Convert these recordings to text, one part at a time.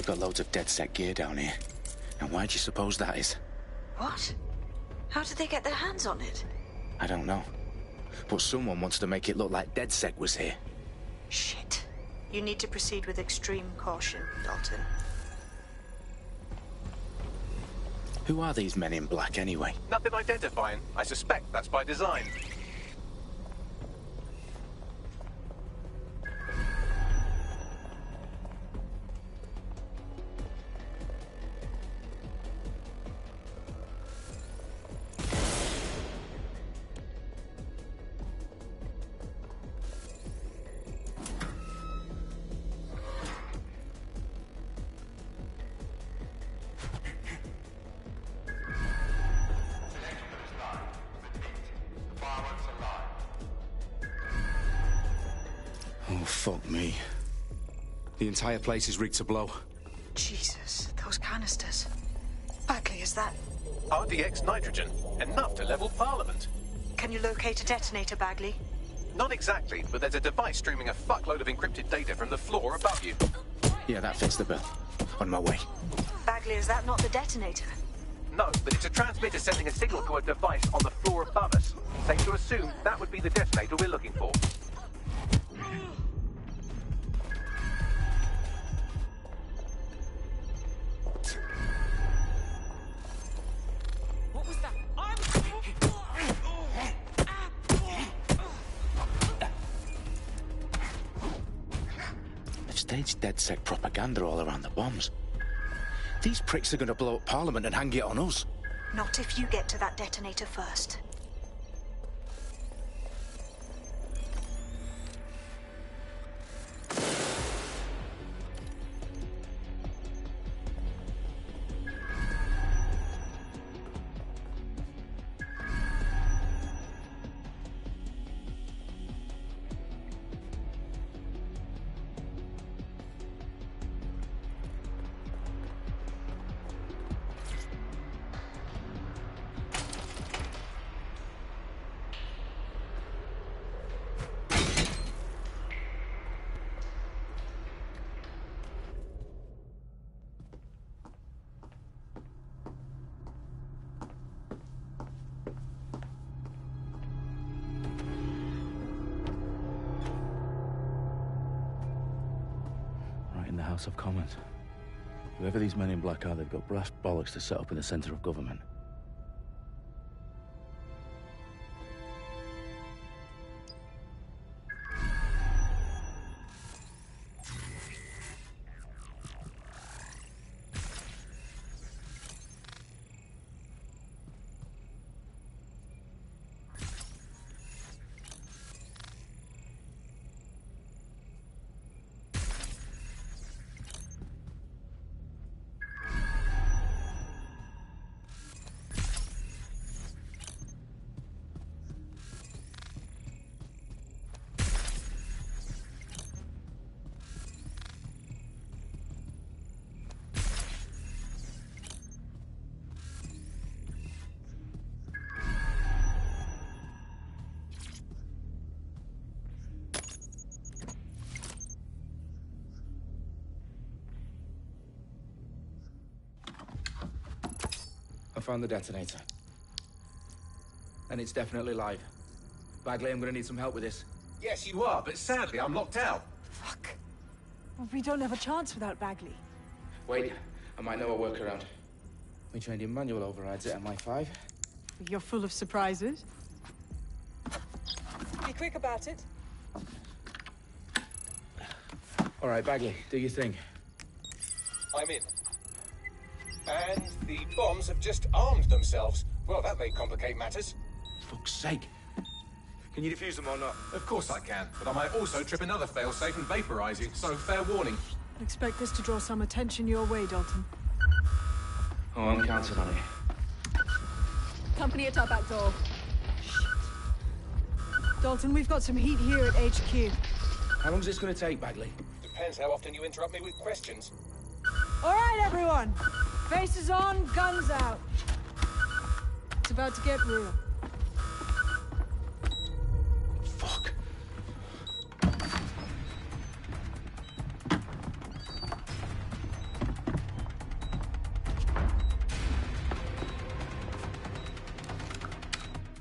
got loads of DedSec gear down here. And why do you suppose that is? What? How did they get their hands on it? I don't know. But someone wants to make it look like DedSec was here. Shit. You need to proceed with extreme caution, Dalton. Who are these men in black, anyway? Nothing identifying. I suspect that's by design. Oh, fuck me. The entire place is rigged to blow. Jesus, those canisters. Bagley, is that... RDX nitrogen. Enough to level Parliament. Can you locate a detonator, Bagley? Not exactly, but there's a device streaming a fuckload of encrypted data from the floor above you. Yeah, that fits the bill. On my way. Bagley, is that not the detonator? No, but it's a transmitter sending a signal to a device on the floor above us. Safe to assume that would be the detonator we're looking for. What was that? They've staged DedSec propaganda all around the bombs. These pricks are going to blow up Parliament and hang it on us. Not if you get to that detonator first. In the House of Commons. Whoever these men in black are, they've got brass bollocks to set up in the centre of government. I found the detonator. And it's definitely live. Bagley, I'm gonna need some help with this. Yes, you are, but sadly I'm locked out. Fuck. Well, we don't have a chance without Bagley. Wait, I might know a workaround. We trained in manual overrides at MI5. You're full of surprises. Be quick about it. All right, Bagley, do your thing. I'm in. And the bombs have just armed themselves. Well, that may complicate matters. Fuck's sake. Can you defuse them or not? Of course I can, but I might also trip another failsafe and vaporize you, so fair warning. I'd expect this to draw some attention your way, Dalton. Oh, I'm counting on it. Company at our back door. Shit. Dalton, we've got some heat here at HQ. How long's this gonna take, Bagley? Depends how often you interrupt me with questions. All right, everyone. Faces on, guns out. It's about to get real. Fuck.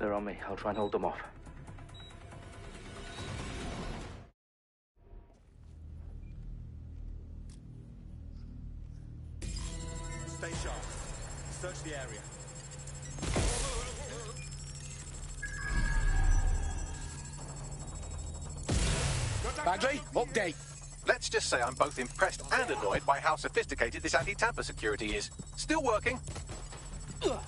they're on me, I'll try and hold them off. Stay sharp. Search the area. Bagley, update. Let's just say I'm both impressed and annoyed by how sophisticated this anti-tamper security is. Still working. Oh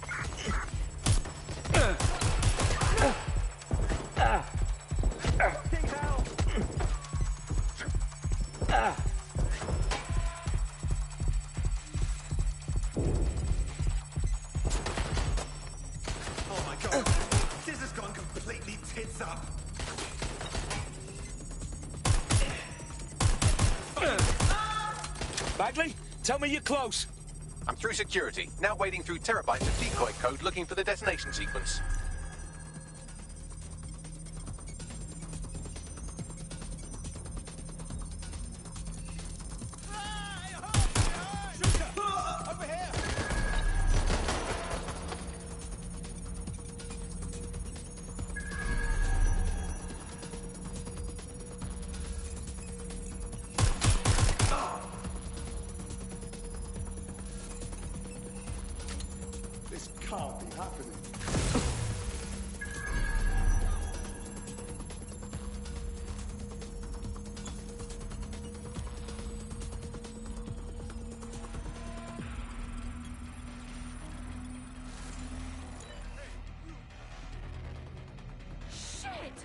my god. This has gone completely tits up. Bagley, tell me you're close. I'm through security, now wading through terabytes of decoy code looking for the detonation sequence. This can't be happening. Shit!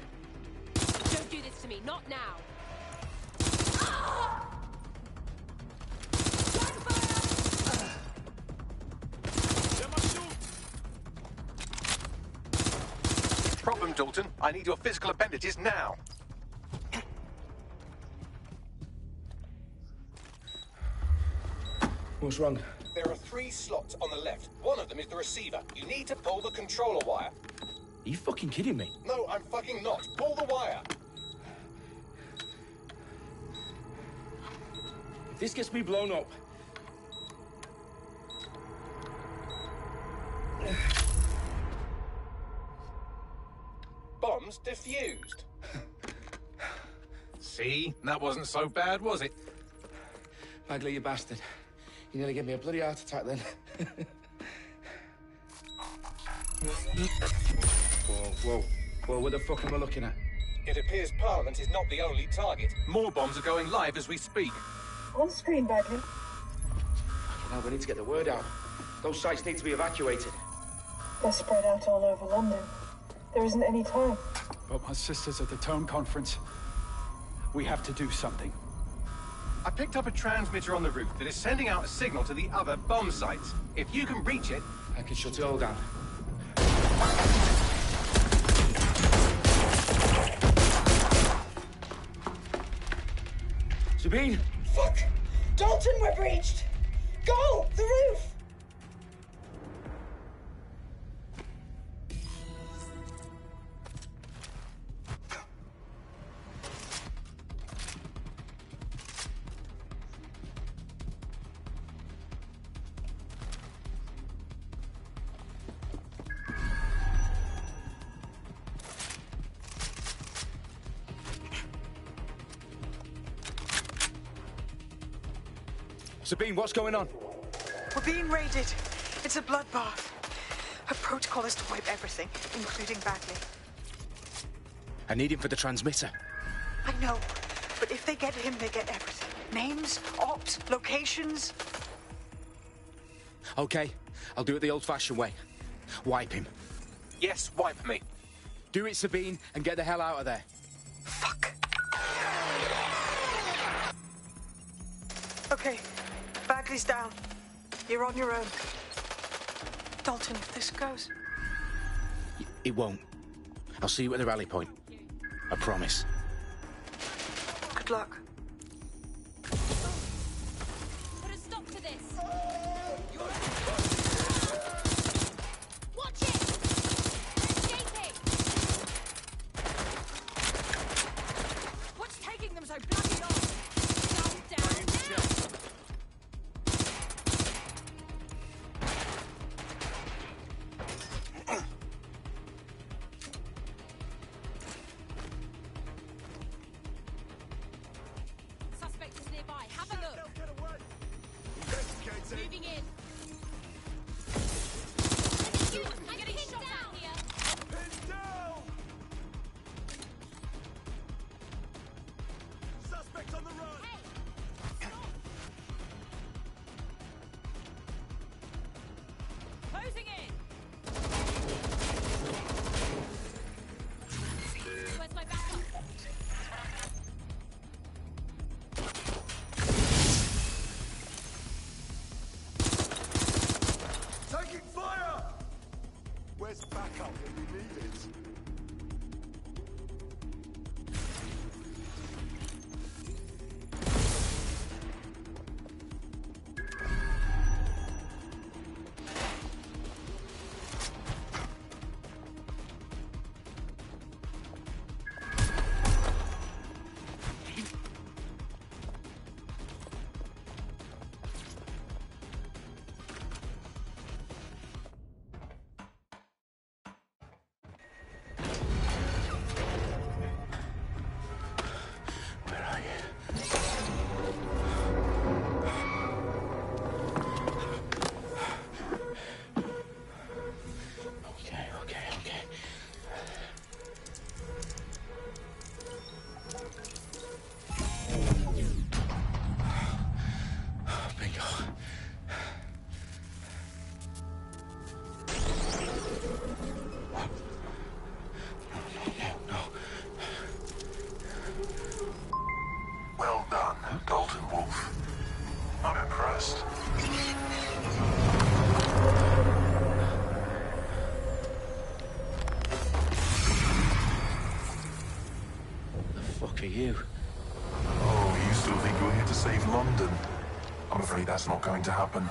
Don't do this to me, not now. Problem, Dalton. I need your physical appendages now. What's wrong? There are 3 slots on the left. One of them is the receiver. You need to pull the controller wire. Are you fucking kidding me? No, I'm fucking not. Pull the wire. If this gets me blown up... Bombs defused. See? That wasn't so bad, was it? Bagley, you bastard. You nearly gave me a bloody heart attack then. Whoa, what the fuck am I looking at? It appears Parliament is not the only target. More bombs are going live as we speak. On screen, Bagley. Now we need to get the word out. Those sites need to be evacuated. They're spread out all over London. There isn't any time. But my sister's at the Tone Conference. We have to do something. I picked up a transmitter on the roof that is sending out a signal to the other bomb sites. If you can reach it... I can shut it all down. Sabine! Fuck! Dalton, we're breached! Go! The roof! Sabine, what's going on? We're being raided. It's a bloodbath. Her protocol is to wipe everything, including Bagley. I need him for the transmitter. I know, but if they get him, they get everything. Names, ops, locations. Okay, I'll do it the old-fashioned way. Wipe him. Yes, wipe me. Do it, Sabine, and get the hell out of there. Fuck. Okay, Bagley's down. You're on your own. Dalton, if this goes... It won't. I'll see you at the rally point. I promise. Good luck. Put a stop to this. Watch it! They're escaping! What's taking them so bloody long? Down, now! Where's backup when we need it? Well done, Wolf. I'm impressed. The fuck are you? Oh, you still think you're here to save London? I'm afraid that's not going to happen.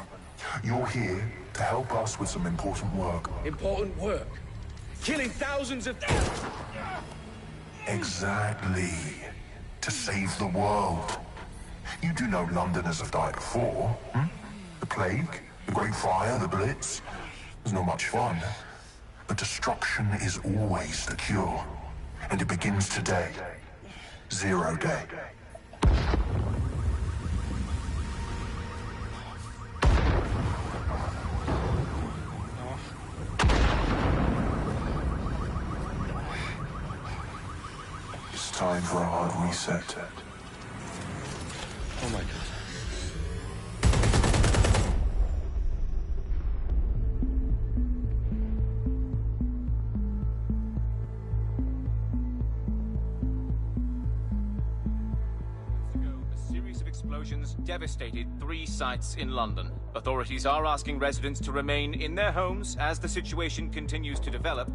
You're here to help us with some important work. Important work? Killing thousands of... Exactly. To save the world. You do know Londoners have died before, hmm? The Plague, the Great Fire, the Blitz. It's not much fun. But destruction is always the cure. And it begins today. Zero Day. It's time for a hard reset. Oh my god. A series of explosions devastated 3 sites in London. Authorities are asking residents to remain in their homes as the situation continues to develop.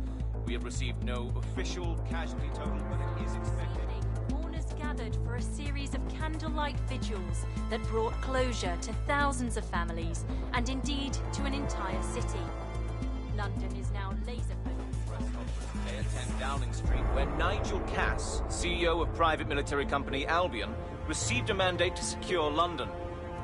We have received no official casualty total, but it is expected. Mourners gathered for a series of candlelight vigils that brought closure to thousands of families and indeed to an entire city. London is now laser-focused. They attend Downing Street, where Nigel Cass, CEO of private military company Albion, received a mandate to secure London.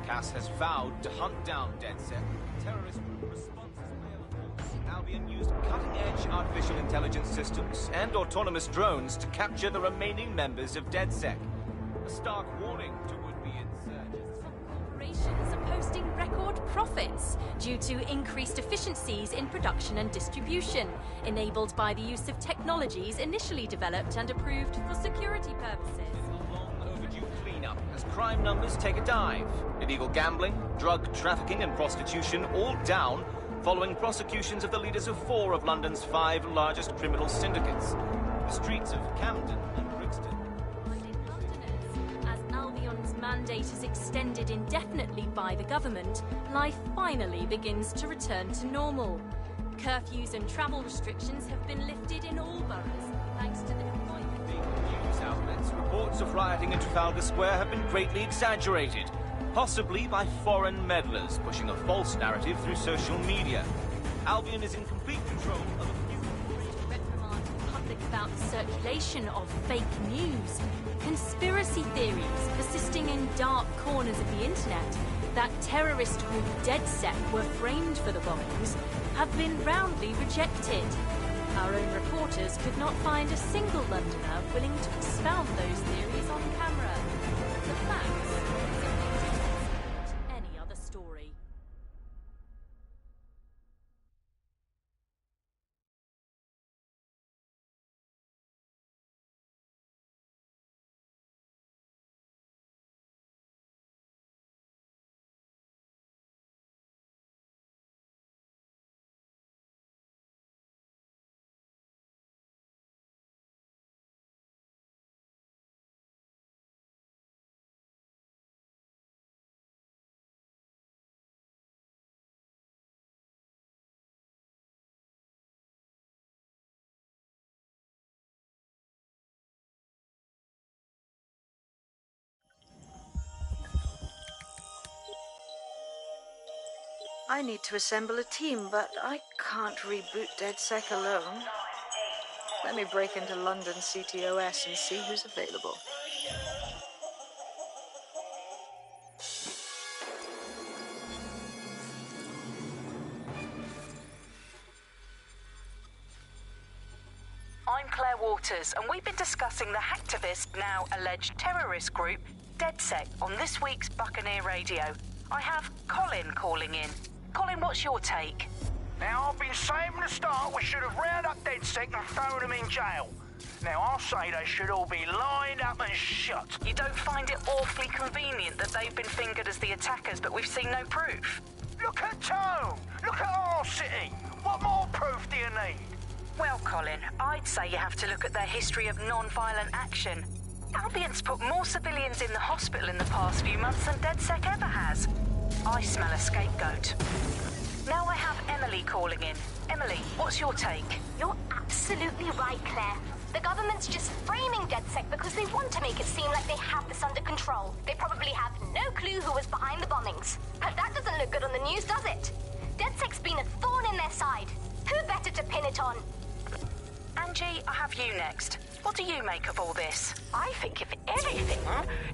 Cass has vowed to hunt down DedSec. Terrorist responses failed, of course. Albion used cutting-edge artificial intelligence systems and autonomous drones to capture the remaining members of DedSec. A stark warning to would-be insurgents. Corporations are posting record profits due to increased efficiencies in production and distribution, enabled by the use of technologies initially developed and approved for security purposes. Cleanup as crime numbers take a dive. Illegal gambling, drug trafficking and prostitution all down following prosecutions of the leaders of 4 of London's 5 largest criminal syndicates. The streets of Camden and Brixton. As Albion's mandate is extended indefinitely by the government, life finally begins to return to normal. Curfews and travel restrictions have been lifted in all boroughs, thanks to the deployment. News outlets, reports of rioting in Trafalgar Square have been greatly exaggerated, possibly by foreign meddlers pushing a false narrative through social media. Albion is in complete control of a few... Reprimand the public about the circulation of fake news, conspiracy theories persisting in dark corners of the internet that terrorist group DedSec were framed for the bombings have been roundly rejected. Our own reporters could not find a single Londoner willing to expound those theories on camera. The facts I need to assemble a team, but I can't reboot DedSec alone. Let me break into London CTOS and see who's available. I'm Claire Waters, and we've been discussing the hacktivist, now alleged terrorist group, DedSec, on this week's Buccaneer Radio. I have Colin calling in. Colin, what's your take? Now, I've been saying from the start we should have rounded up DedSec and thrown them in jail. Now, I'll say they should all be lined up and shot. You don't find it awfully convenient that they've been fingered as the attackers, but we've seen no proof? Look at Tone! Look at our city! What more proof do you need? Well, Colin, I'd say you have to look at their history of non-violent action. Albion's put more civilians in the hospital in the past few months than DedSec ever has. I smell a scapegoat. Now I have Emily calling in. Emily, what's your take? You're absolutely right, Claire. The government's just framing DedSec because they want to make it seem like they have this under control. They probably have no clue who was behind the bombings. But that doesn't look good on the news, does it? DedSec's been a thorn in their side. Who better to pin it on? Angie, I have you next. What do you make of all this? I think, if anything,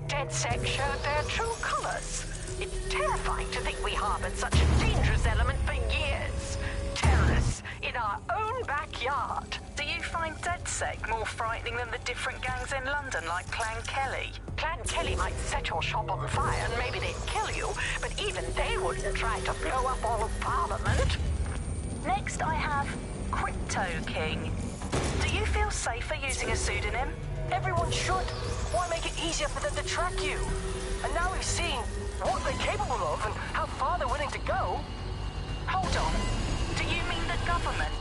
DedSec showed their true colors. It's terrifying to think we harbored such a dangerous element for years. Terrorists in our own backyard. Do you find DedSec more frightening than the different gangs in London, like Clan Kelly? Clan Kelly might set your shop on fire and maybe they'd kill you, but even they wouldn't try to blow up all of Parliament. Next, I have Crypto King. Do you feel safer using a pseudonym? Everyone should. Why make it easier for them to track you? And now we've seen what they're capable of and how far they're willing to go. Hold on. Do you mean the government?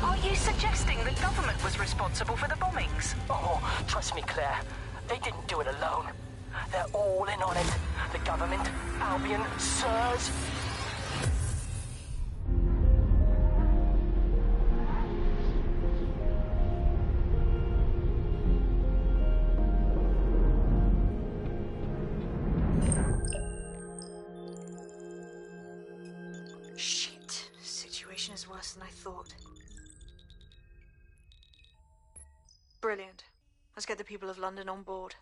Are you suggesting the government was responsible for the bombings? Oh, trust me, Claire. They didn't do it alone. They're all in on it. The government, Albion, SIRS. Shit. Situation is worse than I thought. Brilliant. Let's get the people of London on board.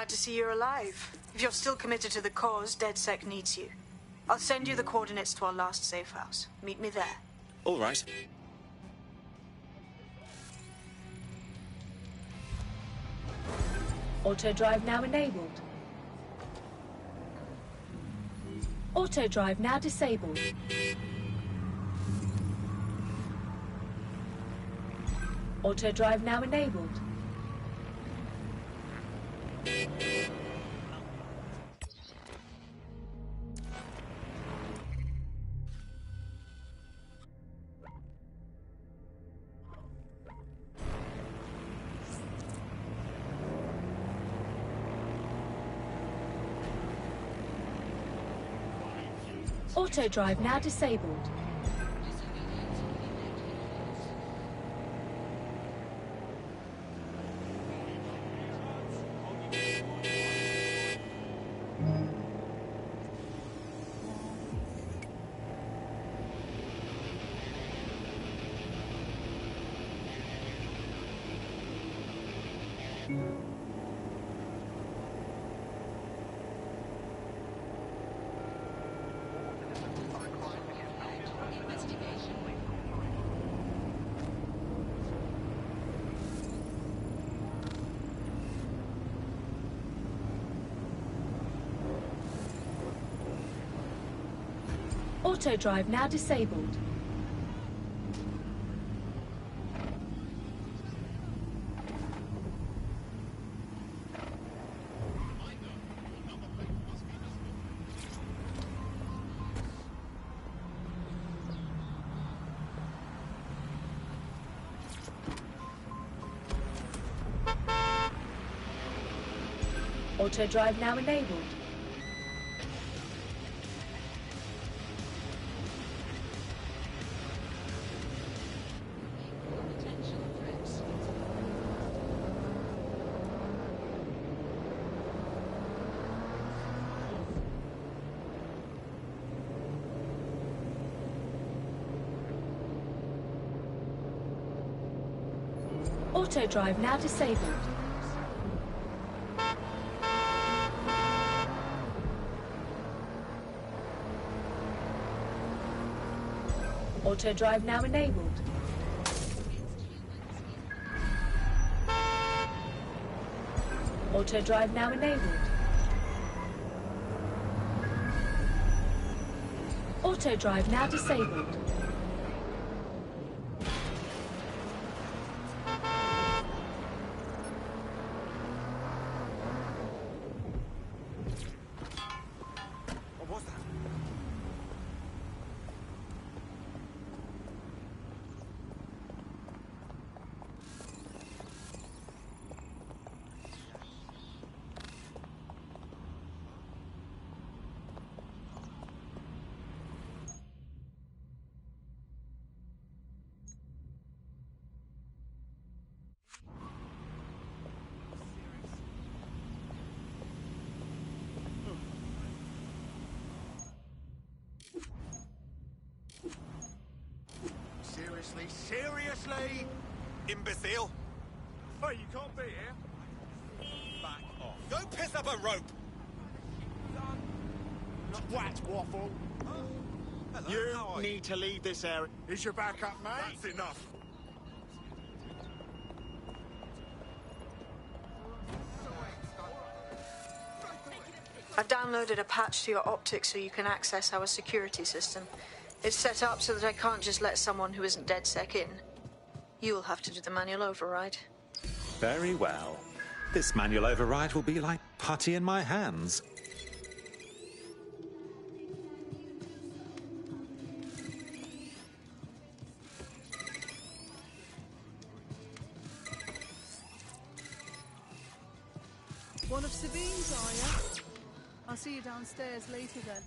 Glad to see you're alive. If you're still committed to the cause, DedSec needs you. I'll send you the coordinates to our last safe house. Meet me there. All right. Auto drive now enabled. Auto drive now disabled. Auto drive now enabled. Auto drive now disabled. Auto drive now disabled. Auto drive now enabled. Auto drive now disabled. Auto drive now enabled. Auto drive now enabled. Auto drive now disabled. Seriously? Imbecile? Hey, you can't be here. Back off. Don't piss up a rope! Twat waffle. Hello, You need to leave this area. Is your back up, mate? That's enough. I've downloaded a patch to your optics so you can access our security system. It's set up so that I can't just let someone who isn't DedSec in. You'll have to do the manual override. Very well. This manual override will be like putty in my hands. One of Sabine's, are you? I'll see you downstairs later then.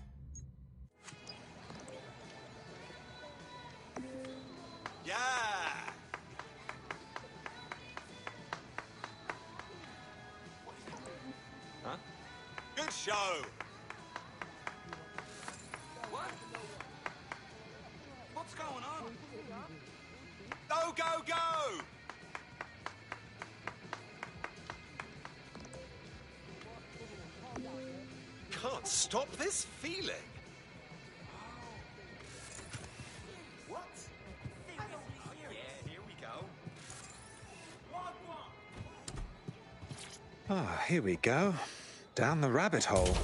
Yeah! Huh? Good show! What? What's going on? Go, go, go! can't stop this feeling. What? Yeah, here we go. Ah, here we go. Down the rabbit hole.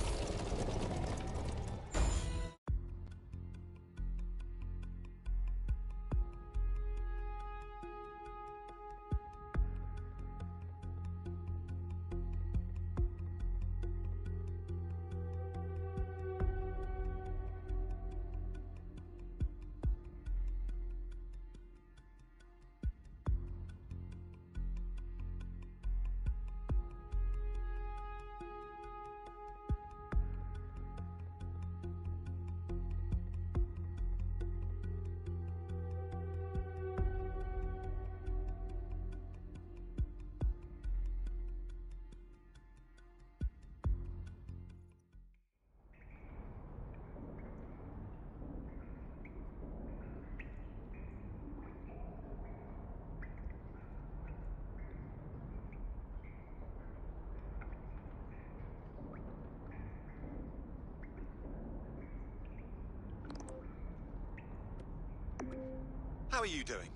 How are you doing?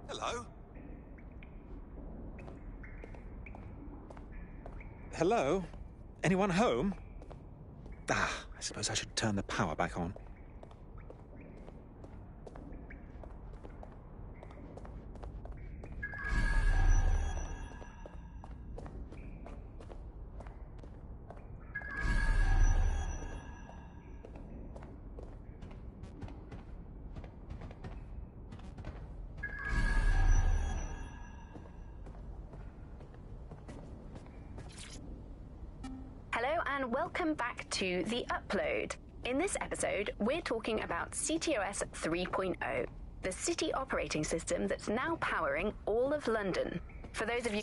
Hello? Hello? Anyone home? Ah, I suppose I should turn the power back on. Hello and welcome back to The Upload. In this episode, we're talking about CTOS 3.0, the city operating system that's now powering all of London. For those of you...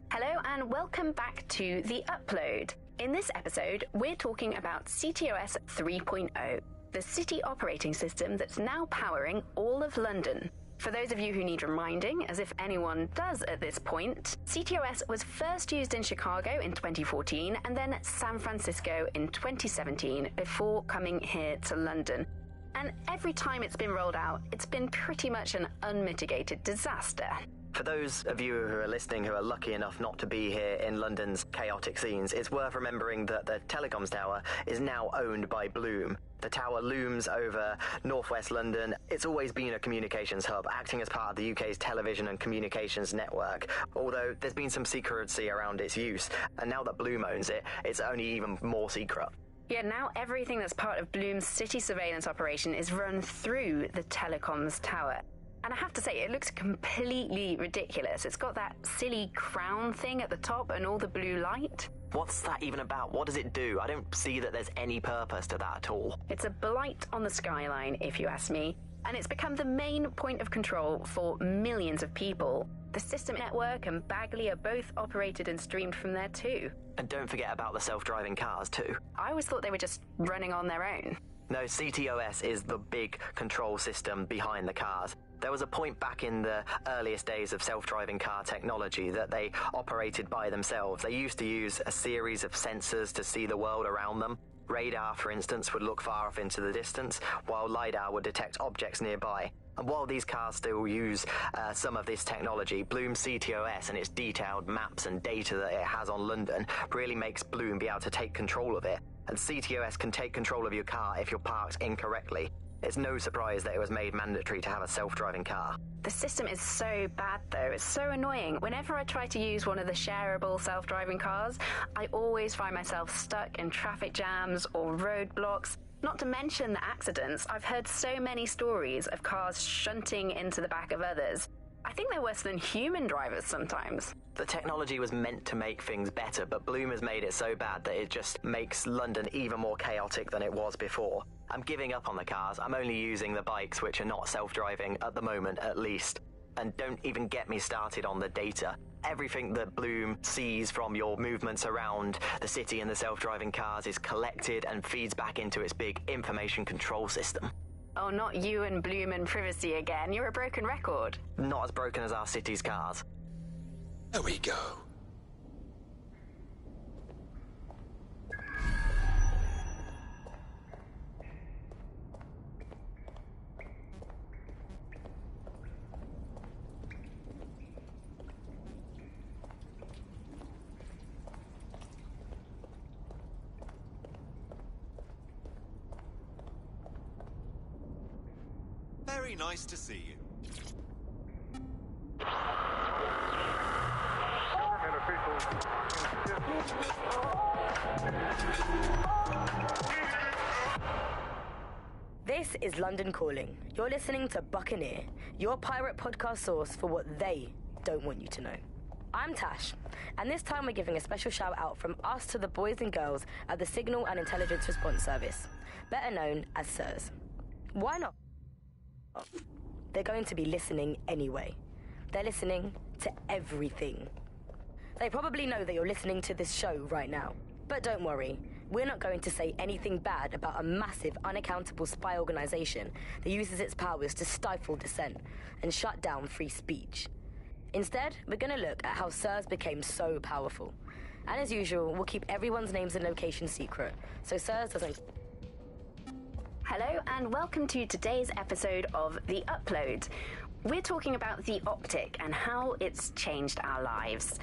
Hello and welcome back to The Upload. In this episode, we're talking about CTOS 3.0, the city operating system that's now powering all of London. For those of you who need reminding, as if anyone does at this point, CTOS was first used in Chicago in 2014 and then San Francisco in 2017 before coming here to London. And every time it's been rolled out, it's been pretty much an unmitigated disaster. For those of you who are listening who are lucky enough not to be here in London's chaotic scenes, it's worth remembering that the telecoms tower is now owned by Bloom. The tower looms over northwest London. It's always been a communications hub, acting as part of the UK's television and communications network, although there's been some secrecy around its use, and now that Bloom owns it, it's only even more secret. Yeah, now everything that's part of Bloom's city surveillance operation is run through the telecoms tower. And I have to say, it looks completely ridiculous. It's got that silly crown thing at the top and all the blue light. What's that even about? What does it do? I don't see that there's any purpose to that at all. It's a blight on the skyline, if you ask me. And it's become the main point of control for millions of people. The System Network and Bagley are both operated and streamed from there too. And don't forget about the self-driving cars too. I always thought they were just running on their own. No, CTOS is the big control system behind the cars. There was a point back in the earliest days of self-driving car technology that they operated by themselves. They used to use a series of sensors to see the world around them. Radar, for instance, would look far off into the distance, while LiDAR would detect objects nearby. And while these cars still use some of this technology, Bloom CTOS and its detailed maps and data that it has on London really makes Bloom be able to take control of it. And CTOS can take control of your car if you're parked incorrectly. It's no surprise that it was made mandatory to have a self-driving car. The system is so bad, though. It's so annoying. Whenever I try to use one of the shareable self-driving cars, I always find myself stuck in traffic jams or roadblocks. Not to mention the accidents. I've heard so many stories of cars shunting into the back of others. I think they're worse than human drivers sometimes. The technology was meant to make things better, but Bloom has made it so bad that it just makes London even more chaotic than it was before. I'm giving up on the cars. I'm only using the bikes, which are not self-driving at the moment, at least. And don't even get me started on the data. Everything that Bloom sees from your movements around the city and the self-driving cars is collected and feeds back into its big information control system. Oh, not you and Bloom and privacy again. You're a broken record. Not as broken as our city's cars. There we go. Very nice to see you. This is London Calling. You're listening to Buccaneer, your pirate podcast source for what they don't want you to know. I'm Tash, and this time we're giving a special shout out from us to the boys and girls at the Signal and Intelligence Response Service, better known as SIRS. Why not? They're going to be listening anyway. They're listening to everything. They probably know that you're listening to this show right now. But don't worry, we're not going to say anything bad about a massive, unaccountable spy organization that uses its powers to stifle dissent and shut down free speech. Instead, we're going to look at how SIRS became so powerful. And as usual, we'll keep everyone's names and locations secret, so SIRS doesn't... Hello and welcome to today's episode of The Upload. We're talking about the optic and how it's changed our lives.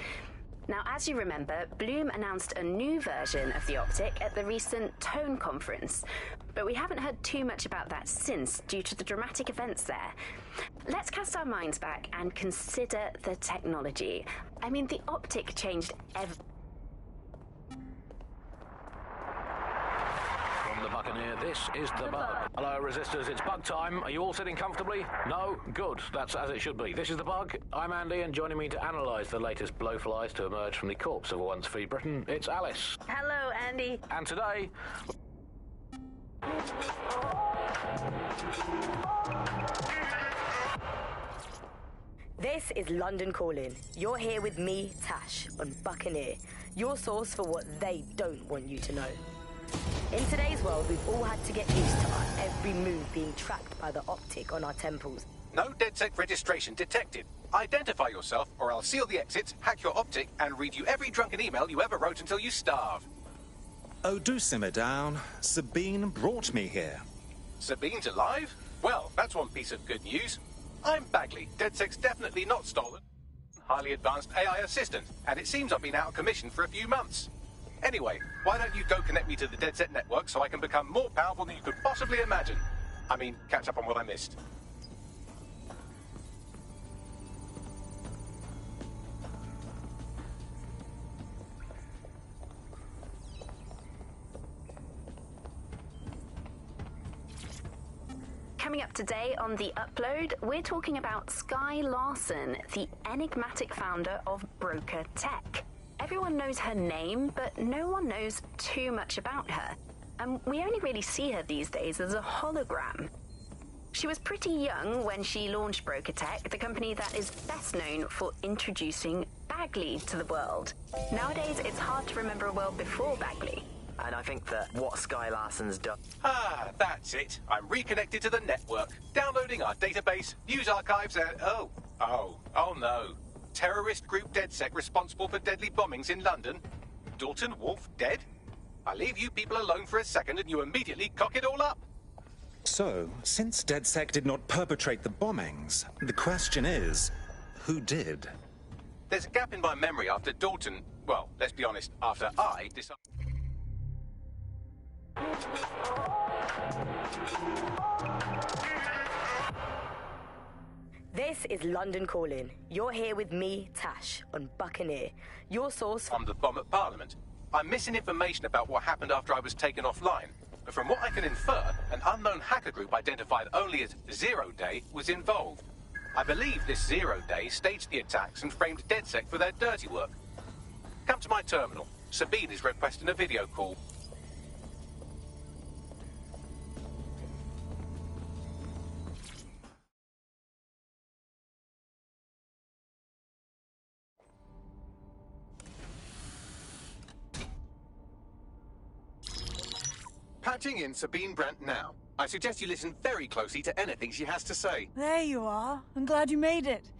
Now, as you remember, Bloom announced a new version of the optic at the recent Tone conference, but we haven't heard too much about that since due to the dramatic events there. Let's cast our minds back and consider the technology. I mean, the optic changed everything. The Buccaneer, this is the Bug. Hello, Resistors, it's Bug time. Are you all sitting comfortably? No? Good. That's as it should be. This is the Bug. I'm Andy, and joining me to analyse the latest blowflies to emerge from the corpse of a once free Britain, it's Alice. Hello, Andy. And today... This is London Calling. You're here with me, Tash, on Buccaneer, your source for what they don't want you to know. In today's world, we've all had to get used to our every move being tracked by the optic on our temples. No DedSec registration detected. Identify yourself, or I'll seal the exits, hack your optic, and read you every drunken email you ever wrote until you starve. Oh, do simmer down. Sabine brought me here. Sabine's alive? Well, that's one piece of good news. I'm Bagley. DedSec's definitely not stolen. Highly advanced AI assistant, and it seems I've been out of commission for a few months. Anyway, why don't you go connect me to the DedSec network so I can become more powerful than you could possibly imagine? I mean, catch up on what I missed. Coming up today on The Upload, we're talking about Skye Larson, the enigmatic founder of Broker Tech. Everyone knows her name, but no one knows too much about her. And we only really see her these days as a hologram. She was pretty young when she launched Broker Tech, the company that is best known for introducing Bagley to the world. Nowadays, it's hard to remember a world before Bagley. And I think that what Skye Larson's done... Ah, that's it. I'm reconnected to the network, downloading our database, news archives, and... Oh no. Terrorist group DedSec responsible for deadly bombings in London. Dalton Wolf dead? I leave you people alone for a second and you immediately cock it all up. So, since DedSec did not perpetrate the bombings, the question is, who did? There's a gap in my memory after Dalton... Well, let's be honest, after I decided... This is London Calling. You're here with me, Tash, on Buccaneer, your source... On the bomb at Parliament. I'm missing information about what happened after I was taken offline. But from what I can infer, an unknown hacker group identified only as Zero Day was involved. I believe this Zero Day staged the attacks and framed DedSec for their dirty work. Come to my terminal. Sabine is requesting a video call. Patching in Sabine Brandt now. I suggest you listen very closely to anything she has to say. There you are. I'm glad you made it.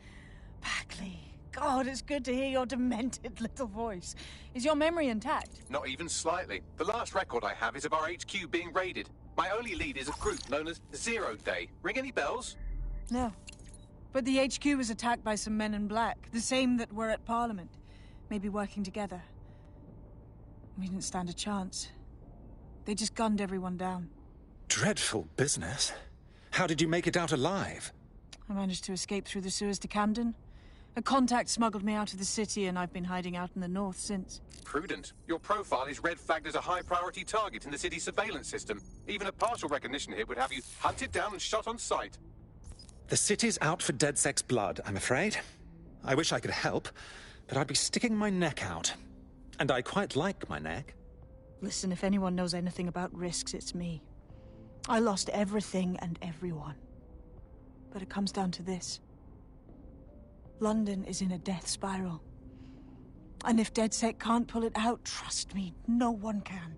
Bagley. God, it's good to hear your demented little voice. Is your memory intact? Not even slightly. The last record I have is of our HQ being raided. My only lead is a group known as Zero Day. Ring any bells? No. But the HQ was attacked by some men in black, the same that were at Parliament. Maybe working together. We didn't stand a chance. They just gunned everyone down. Dreadful business. How did you make it out alive? I managed to escape through the sewers to Camden. A contact smuggled me out of the city, and I've been hiding out in the north since. Prudent. Your profile is red flagged as a high-priority target in the city's surveillance system. Even a partial recognition hit would have you hunted down and shot on sight. The city's out for DedSec's blood, I'm afraid. I wish I could help, but I'd be sticking my neck out. And I quite like my neck. Listen, if anyone knows anything about risks, it's me. I lost everything and everyone. But it comes down to this. London is in a death spiral. And if DedSec can't pull it out, trust me, no one can.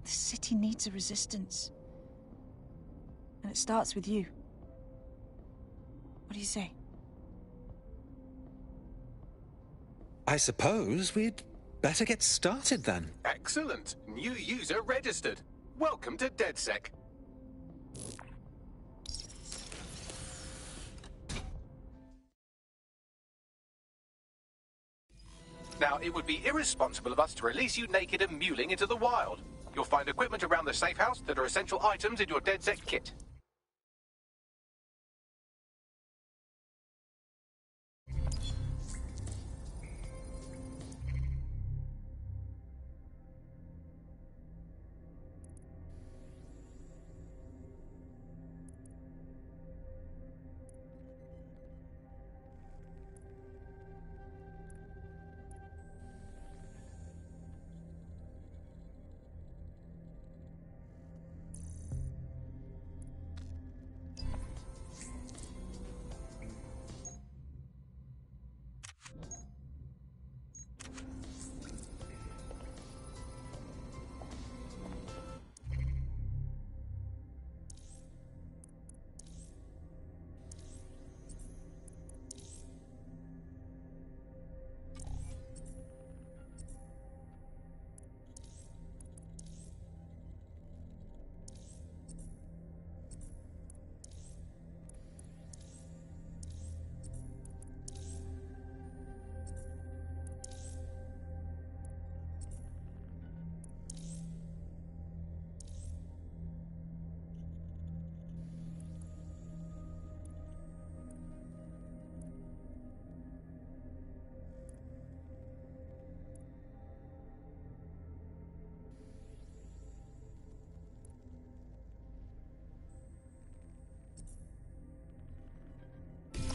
The city needs a resistance. And it starts with you. What do you say? I suppose we'd better get started then. Excellent. New user registered. Welcome to DedSec. Now, it would be irresponsible of us to release you naked and mewling into the wild. You'll find equipment around the safe house that are essential items in your DedSec kit.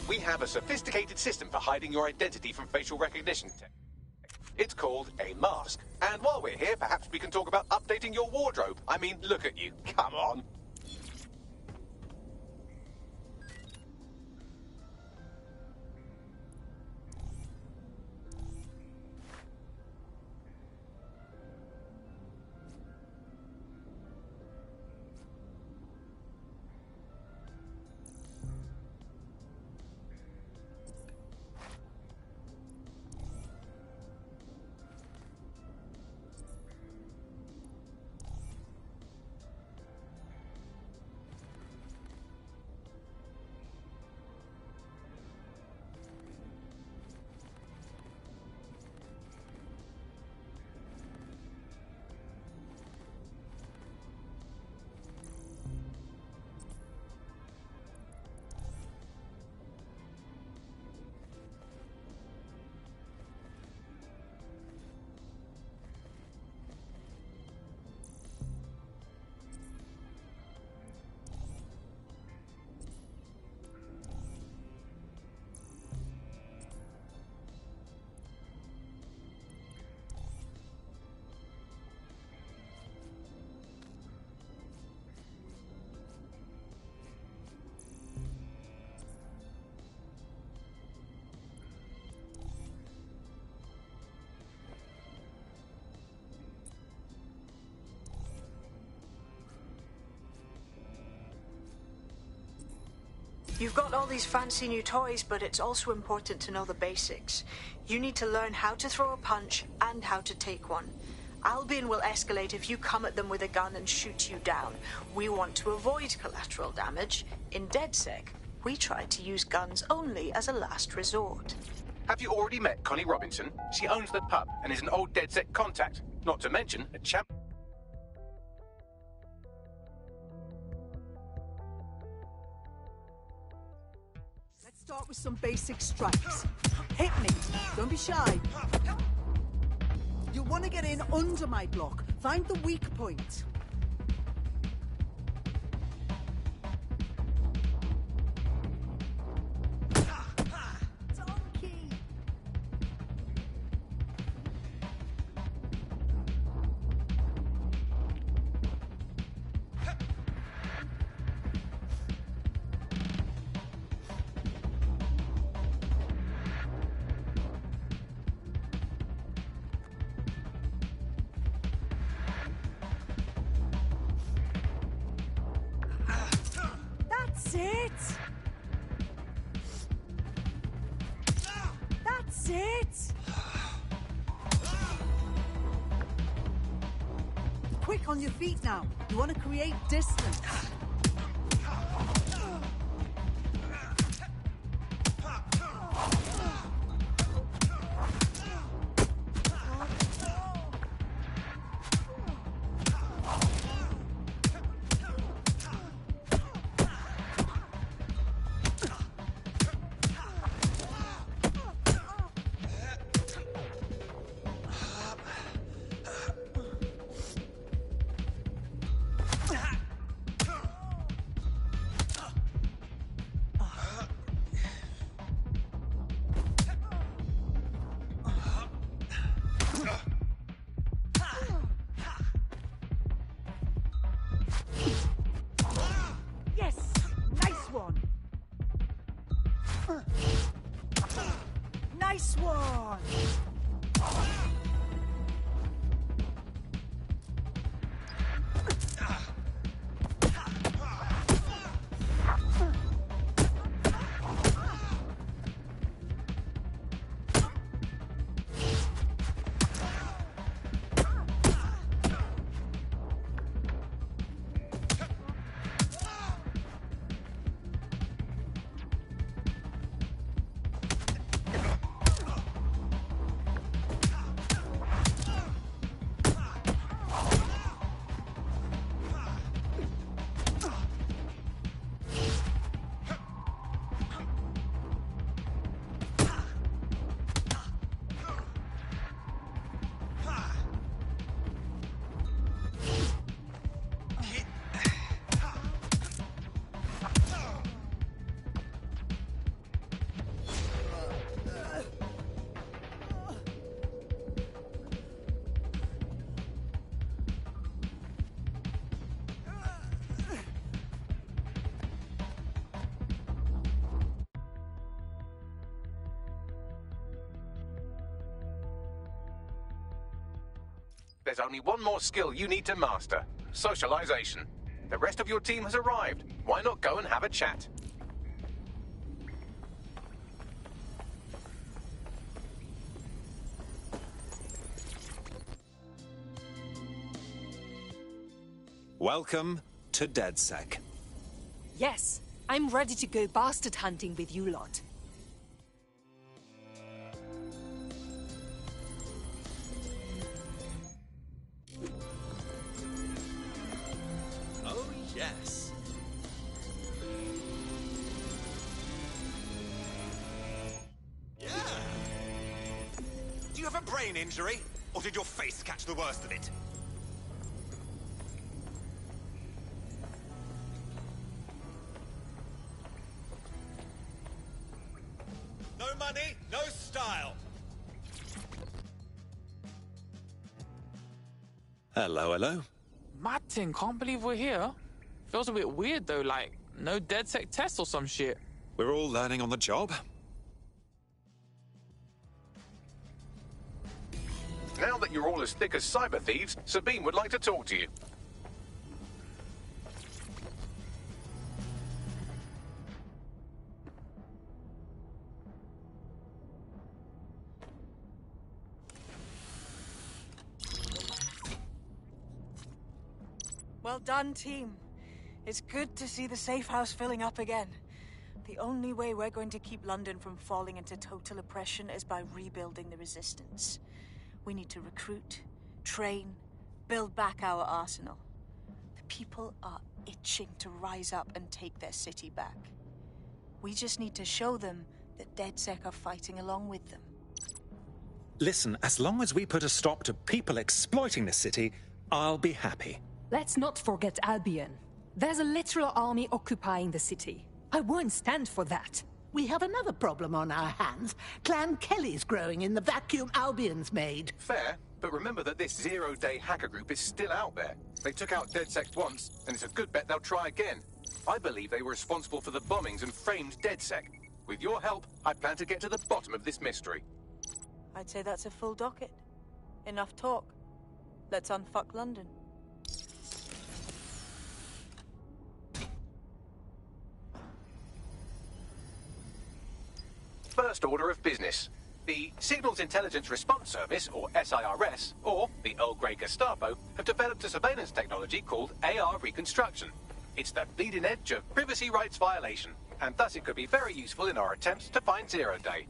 We have a sophisticated system for hiding your identity from facial recognition tech. It's called a mask. And while we're here, perhaps we can talk about updating your wardrobe. I mean, look at you. Come on. You've got all these fancy new toys, but it's also important to know the basics. You need to learn how to throw a punch and how to take one. Albion will escalate if you come at them with a gun and shoot you down. We want to avoid collateral damage. In DedSec, we try to use guns only as a last resort. Have you already met Connie Robinson? She owns the pub and is an old DedSec contact, not to mention a champ. Let's start with some basic strikes. Hit me. Don't be shy. You'll want to get in under my block. Find the weak point. That's it! That's it! Quick on your feet now. You want to create distance. Nice one! There's only one more skill you need to master: socialization. The rest of your team has arrived. Why not go and have a chat? Welcome to DedSec. Yes, I'm ready to go bastard hunting with you lot. Oh, yes. Yeah! Do you have a brain injury? Or did your face catch the worst of it? No money, no style. Hello, hello. Martin, can't believe we're here. Feels a bit weird though, like no DedSec test or some shit. We're all learning on the job. Now that you're all as thick as cyber thieves, Sabine would like to talk to you. Well done, team. It's good to see the safe house filling up again. The only way we're going to keep London from falling into total oppression is by rebuilding the resistance. We need to recruit, train, build back our arsenal. The people are itching to rise up and take their city back. We just need to show them that DedSec are fighting along with them. Listen, as long as we put a stop to people exploiting the city, I'll be happy. Let's not forget Albion. There's a literal army occupying the city. I won't stand for that. We have another problem on our hands. Clan Kelly's growing in the vacuum Albion's made. Fair, but remember that this zero-day hacker group is still out there. They took out DedSec once, and it's a good bet they'll try again. I believe they were responsible for the bombings and framed DedSec. With your help, I plan to get to the bottom of this mystery. I'd say that's a full docket. Enough talk. Let's unfuck London. First order of business. The Signals Intelligence Response Service, or SIRS, or the Earl Grey Gestapo, have developed a surveillance technology called AR Reconstruction. It's the bleeding edge of privacy rights violation, and thus it could be very useful in our attempts to find Zero Day.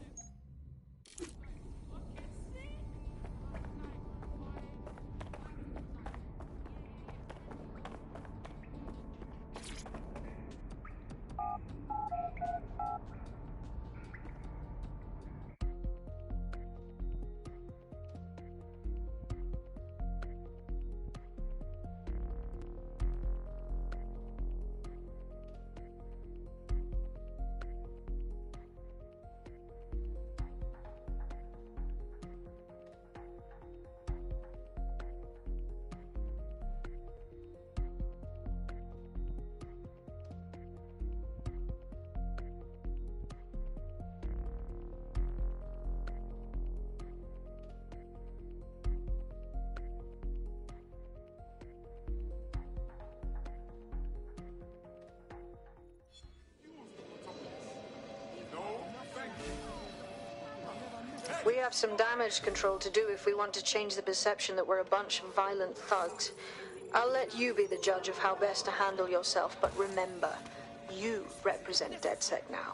We have some damage control to do if we want to change the perception that we're a bunch of violent thugs. I'll let you be the judge of how best to handle yourself, but remember, you represent DedSec now.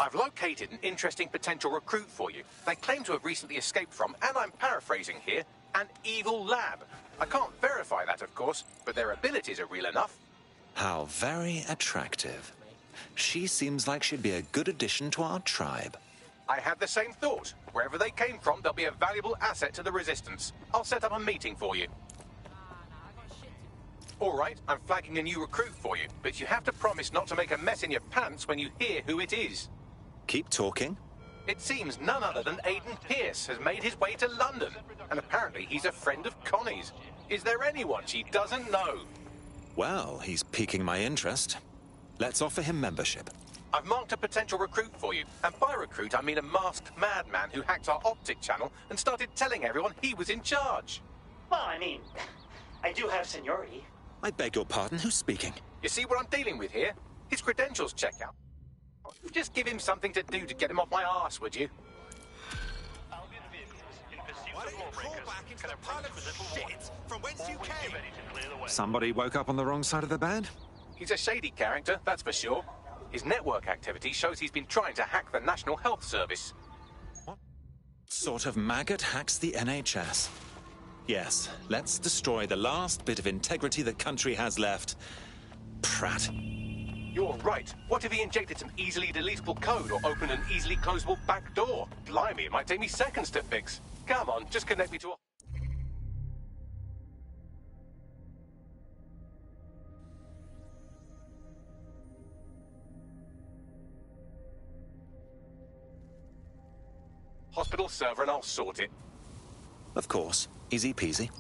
I've located an interesting potential recruit for you. They claim to have recently escaped from, and I'm paraphrasing here, an evil lab. I can't verify that, of course, but their abilities are real enough. How very attractive. She seems like she'd be a good addition to our tribe. I had the same thought. Wherever they came from, they'll be a valuable asset to the Resistance. I'll set up a meeting for you. All right, I'm flagging a new recruit for you, but you have to promise not to make a mess in your pants when you hear who it is. Keep talking. It seems none other than Aidan Pierce has made his way to London, and apparently he's a friend of Connie's. Is there anyone she doesn't know? Well, he's piquing my interest. Let's offer him membership. I've marked a potential recruit for you, and by recruit I mean a masked madman who hacked our optic channel and started telling everyone he was in charge. Well, I mean, I do have seniority. I beg your pardon, who's speaking? You see what I'm dealing with here? His credentials check out. Just give him something to do to get him off my arse, would you? Why don't you call back into the pile of shit from whence you came? Somebody woke up on the wrong side of the bed? He's a shady character, that's for sure. His network activity shows he's been trying to hack the National Health Service. What sort of maggot hacks the NHS? Yes, let's destroy the last bit of integrity the country has left. Prat. You're right. What if he injected some easily deletable code or opened an easily closable back door? Blimey, it might take me seconds to fix. Come on, just connect me to a... hospital server and I'll sort it. Of course. Easy peasy.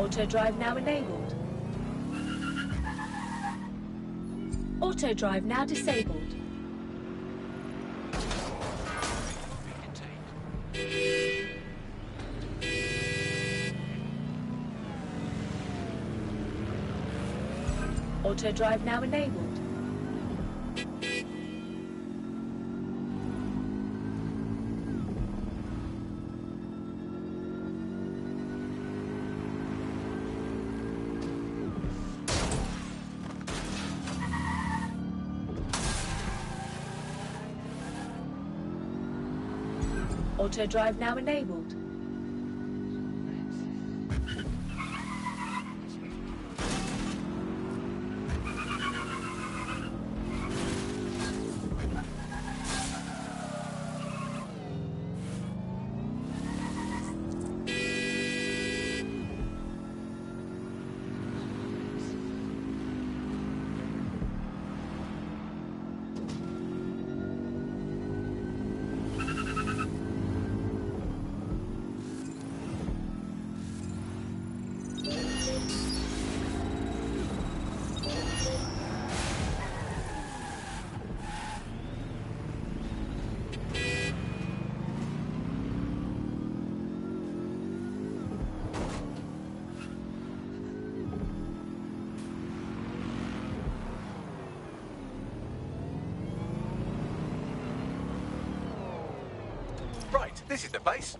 Auto drive now enabled. Auto drive now disabled. Auto drive now enabled. Auto drive now enabled. Right, this is the base.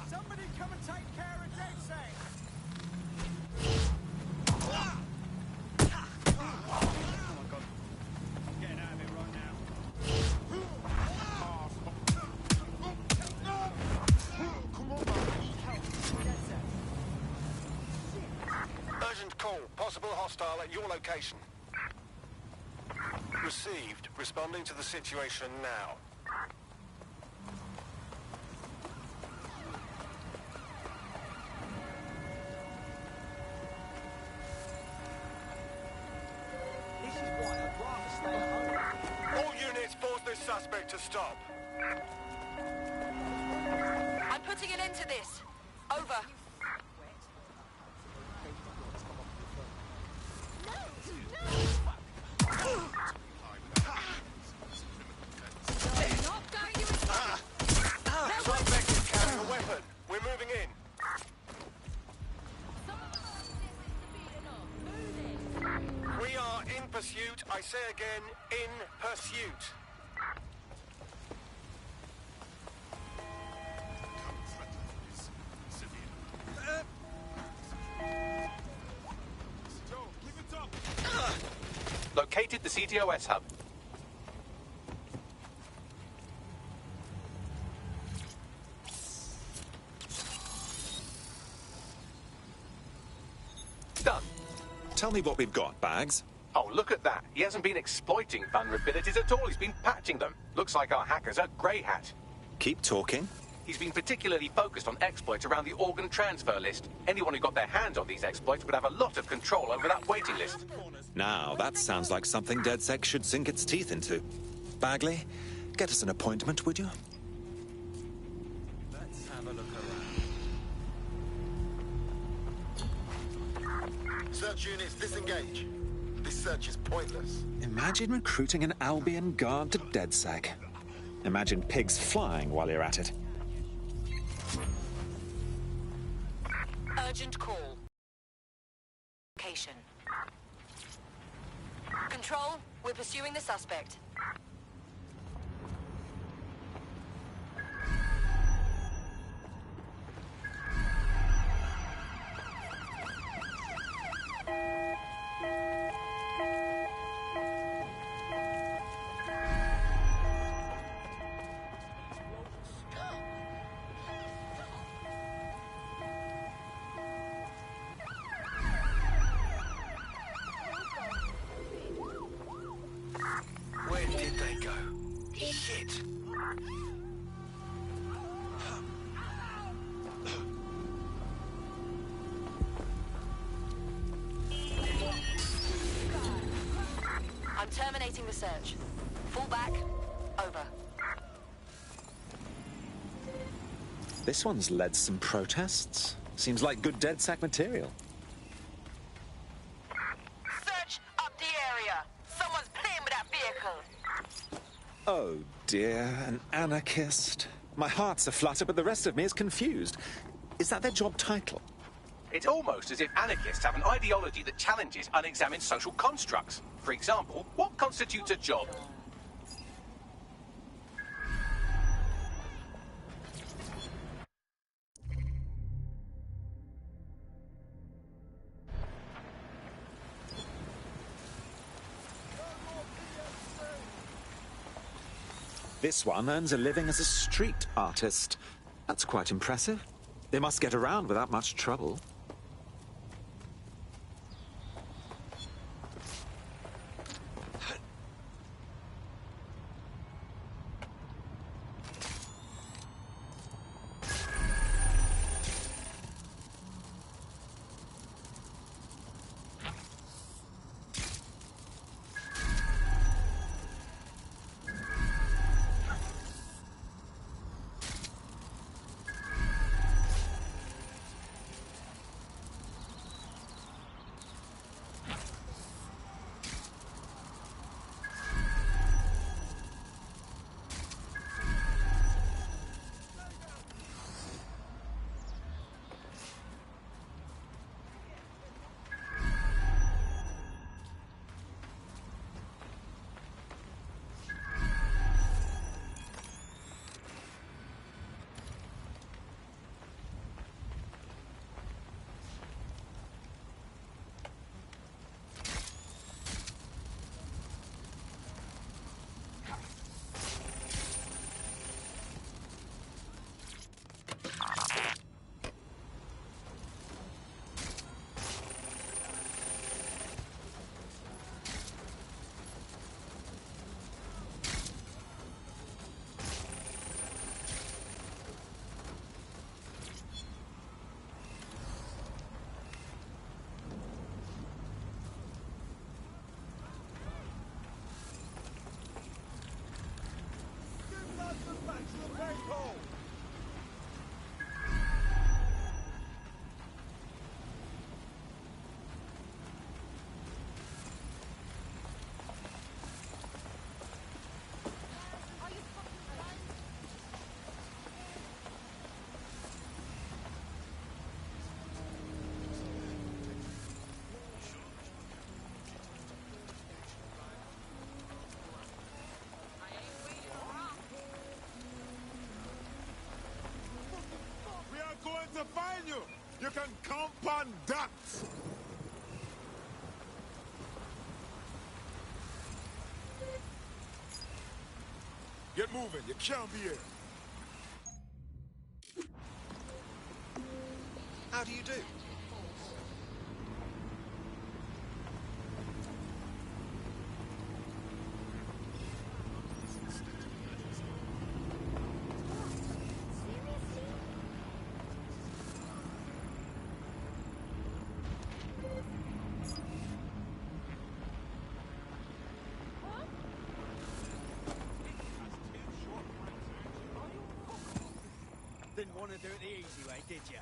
Somebody come and take care of DedSec! Oh my god. I'm getting out of it right now. Come on, man. I need help. DedSec. Urgent call. Possible hostile at your location. Received. Responding to the situation now. This is why I'd rather stay home. All units force this suspect to stop. I'm putting an end to this. Over. Suspect is carrying a weapon. We're moving in. We are in pursuit. I say again, in pursuit. Located the CTOS hub. Done. Tell me what we've got, Bags. Oh, look at that. He hasn't been exploiting vulnerabilities at all. He's been patching them. Looks like our hacker's a grey hat. Keep talking. He's been particularly focused on exploits around the organ transfer list. Anyone who got their hands on these exploits would have a lot of control over that waiting list. Now, that sounds like something DedSec should sink its teeth into. Bagley, get us an appointment, would you? Let's have a look around. Search units disengage. This search is pointless. Imagine recruiting an Albion guard to DedSec. Imagine pigs flying while you're at it. Urgent call. Location. Control, we're pursuing the suspect. Shit. I'm terminating the search. Fall back. Over. This one's led some protests. Seems like good DedSec material. Search up the area. Someone's playing with that vehicle. Oh dear, an anarchist. My heart's aflutter, but the rest of me is confused. Is that their job title? It's almost as if anarchists have an ideology that challenges unexamined social constructs. For example, what constitutes a job? This one earns a living as a street artist. That's quite impressive. They must get around without much trouble. To find you. You can count on that. Get moving. You can't be here. How do you do? Didn't want to do it the easy way, did you?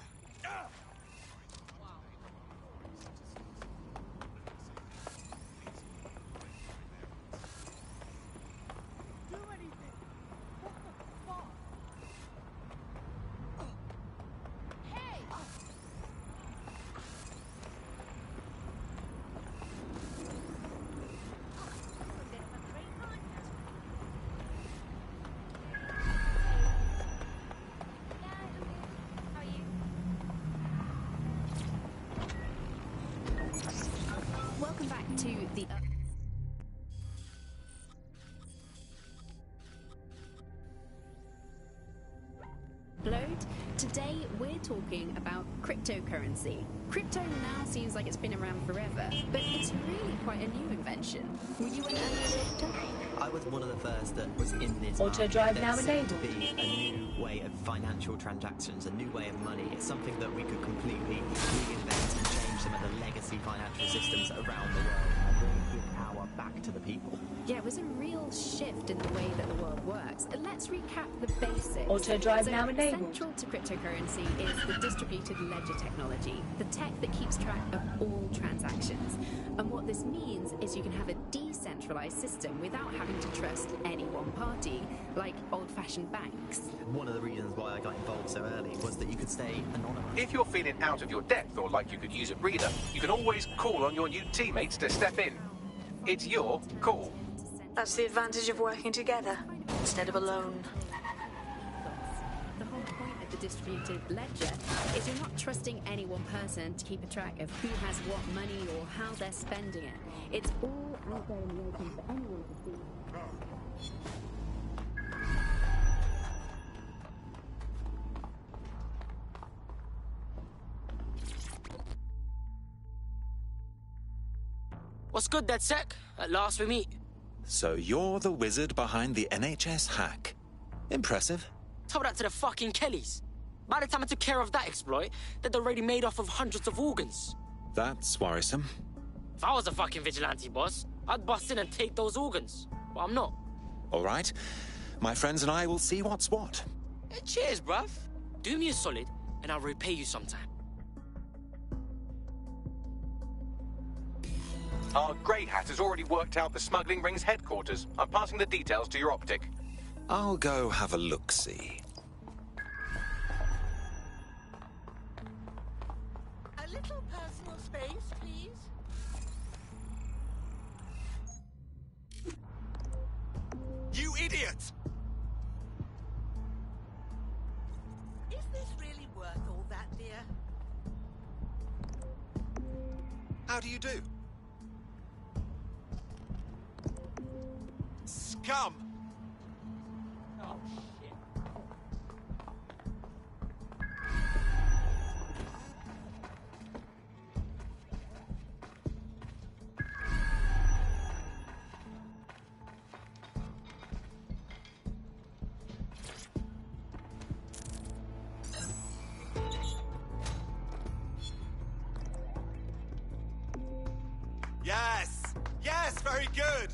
Welcome back to the Upload. Today we're talking about cryptocurrency. Crypto now seems like it's been around forever, but it's really quite a new invention. Were you an early adopter? I was one of the first that was in this. Auto drive There now seemed to enabled. be a new way of financial transactions, a new way of money. It's something that we could completely reinvent and change some of the legacy financial systems around the world and really give power back to the people. Yeah, it was a real shift in the way that the world works. Let's recap the basics. Auto drive So now enabled. Central to cryptocurrency is the distributed ledger technology, the tech that keeps track of all transactions. And what this means is you can have a decentralized system without having to trust any one party, like old-fashioned banks. One of the reasons why I got involved so early was that you could stay anonymous. If you're feeling out of your depth or like you could use a breather, you can always call on your new teammates to step in. It's your call. That's the advantage of working together instead of alone. The whole point of the distributed ledger is you're not trusting any one person to keep a track of who has what money or how they're spending it. It's all out there in the open for anyone to see. What's good, DedSec? At last we meet. So you're the wizard behind the NHS hack. Impressive. Tell that to the fucking Kellys. By the time I took care of that exploit, they'd already made off of hundreds of organs. That's worrisome. If I was a fucking vigilante boss, I'd bust in and take those organs. But I'm not. All right. My friends and I will see what's what. Cheers, bruv. Do me a solid, and I'll repay you sometime. Our Grey Hat has already worked out the smuggling ring's headquarters. I'm passing the details to your optic. I'll go have a look-see. A little personal space, please. You idiot! Is this really worth all that, dear? How do you do? Scum! Oh, shit. Yes! Yes, very good!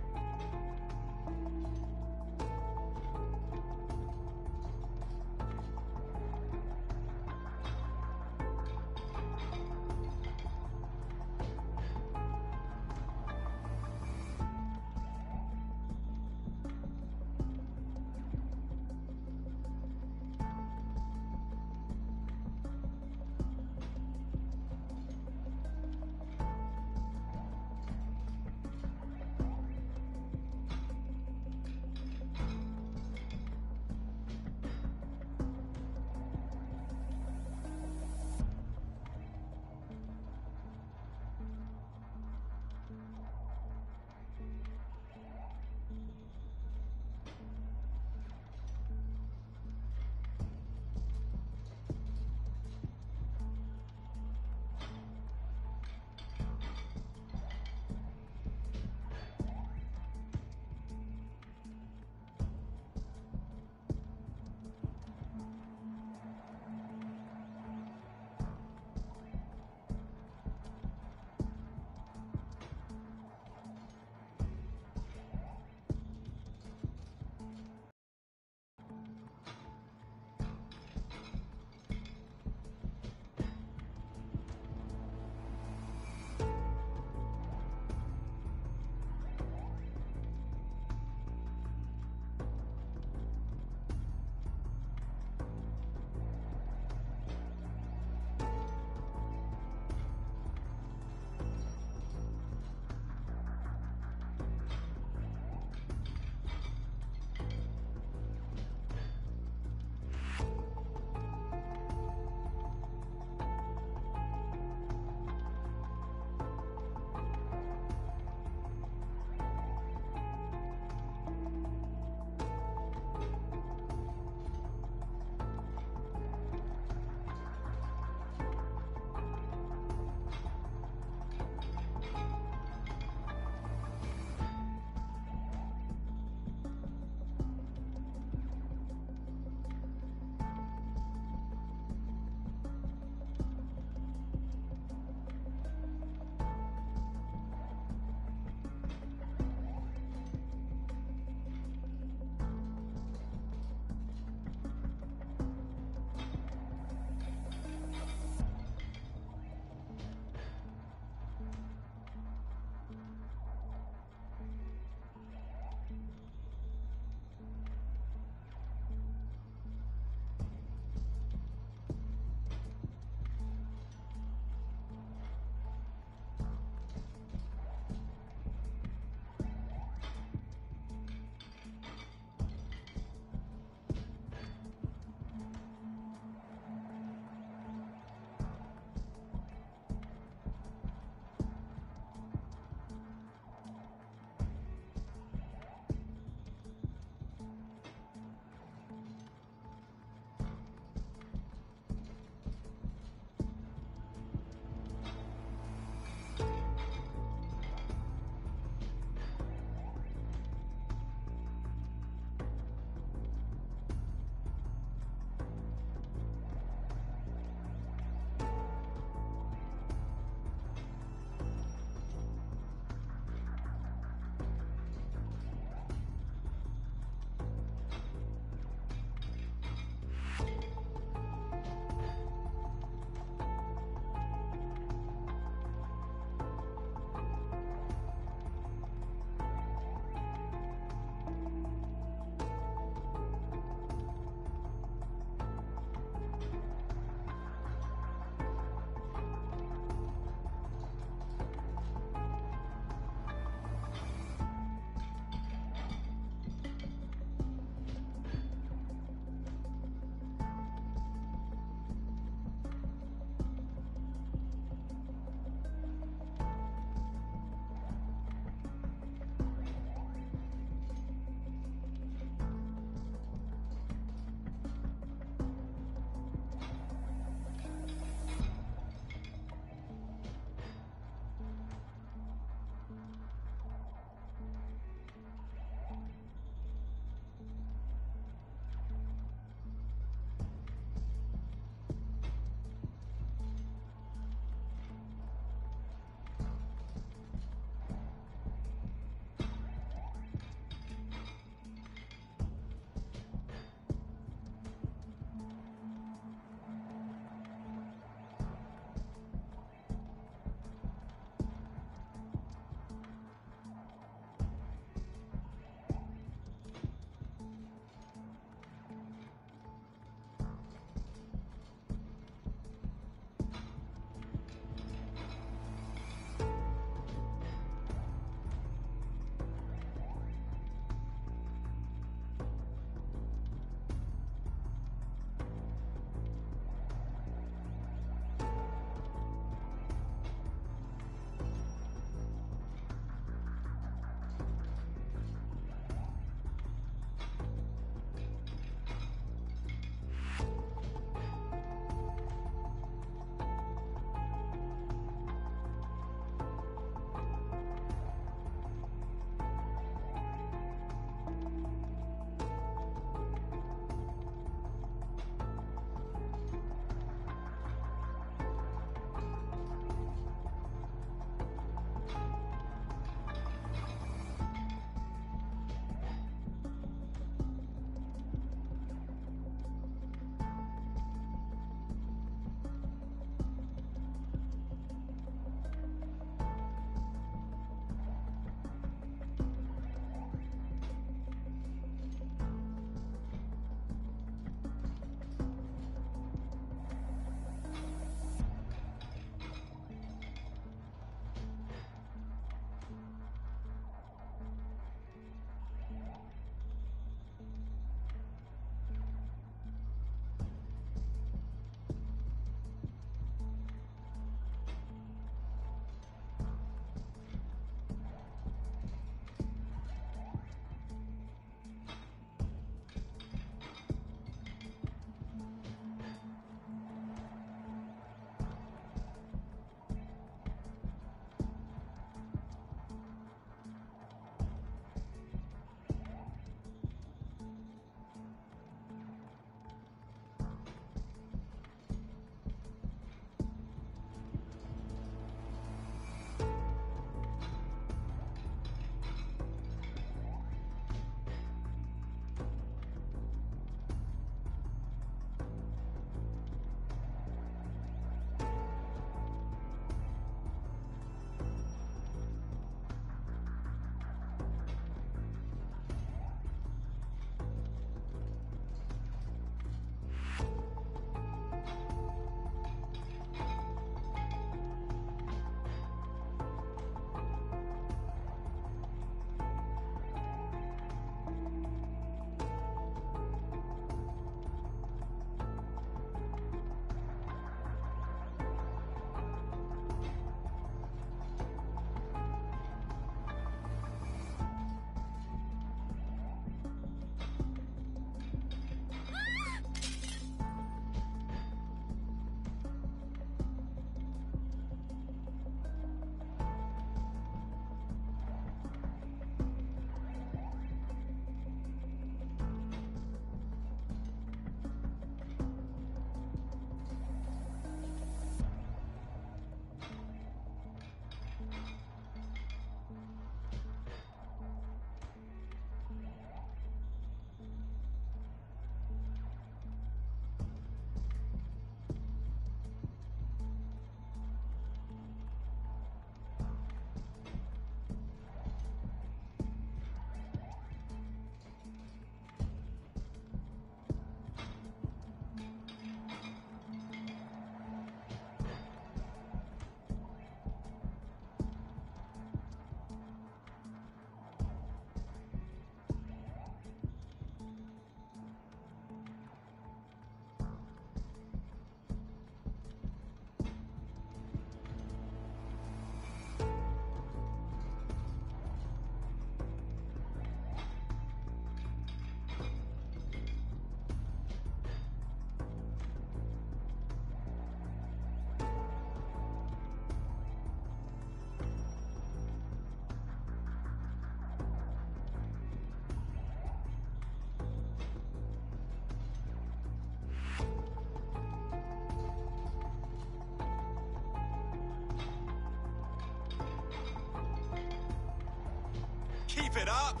it up!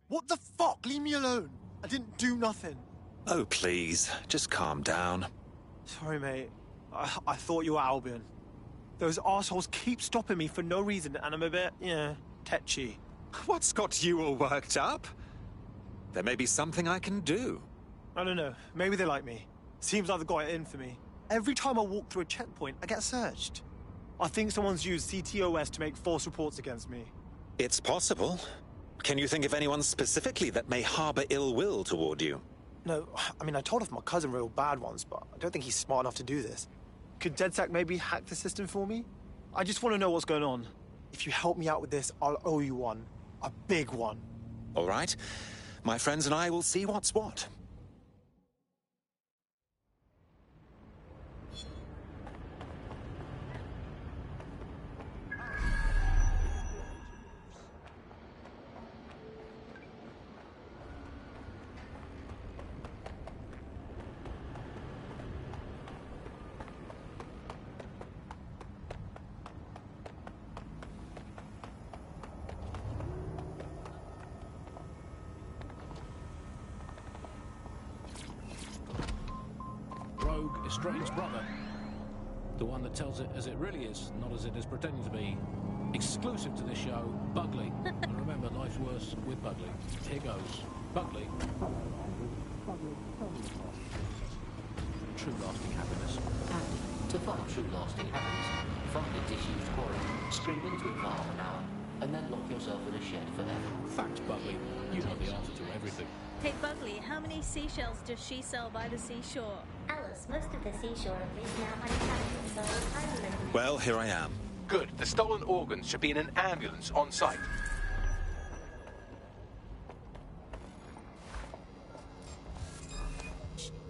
What the fuck? Leave me alone. I didn't do nothing. Oh, please. Just calm down. Sorry, mate. I thought you were Albion. Those assholes keep stopping me for no reason, and I'm a bit, tetchy. What's got you all worked up? There may be something I can do. I don't know. Maybe they like me. Seems like they've got it in for me. Every time I walk through a checkpoint, I get searched. I think someone's used CTOS to make false reports against me. It's possible. Can you think of anyone specifically that may harbor ill will toward you? No, I mean, I told off my cousin real bad once, but I don't think he's smart enough to do this. Could DedSec maybe hack the system for me? I just want to know what's going on. If you help me out with this, I'll owe you one. A big one. All right. My friends and I will see what's what. Strange brother. The one that tells it as it really is, not as it is pretending to be. Exclusive to this show, Bugley. And remember, life's worse with Bugley. Here goes. Bugley. True lasting happiness. And to find true lasting happiness, find a disused quarry, scream into it for half an hour, and then lock yourself in a shed forever. Fact, Bugley. You know the answer to everything. Hey, Bugley, how many seashells does she sell by the seashore? Alice, most of the seashore is now uninhabited, so I'm living. Well, here I am. Good. The stolen organs should be in an ambulance on site.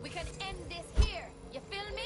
We can end this here. You feel me?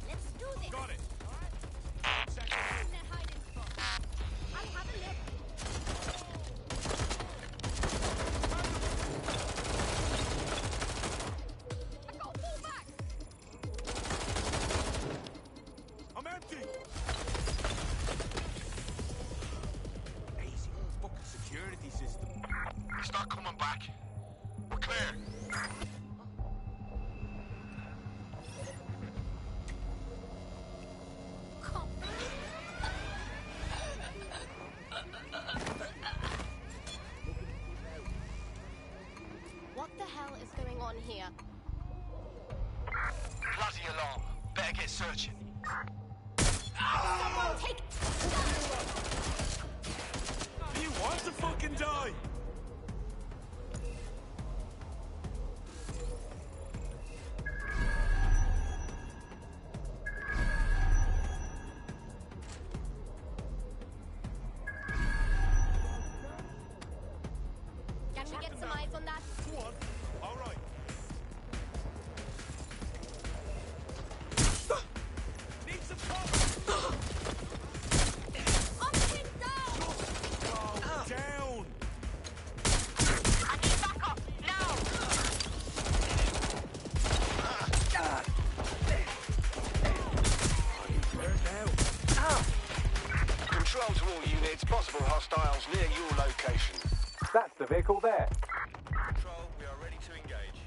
Let's do this. Got it. In their hiding spot. I'll have a look. I got fall back. I'm empty. Easy. Fucking security system. It's not coming back. We're clear. What the hell is going on here? Bloody alarm. Better get searching. Someone take... Do you want to fucking die? Can we get some eyes on that? Go on. All right. Need some cover. I'm pinned down! Oh, down. I need backup, now! Control to all units. Possible hostiles near your location. That's the vehicle there. Control, we are ready to engage.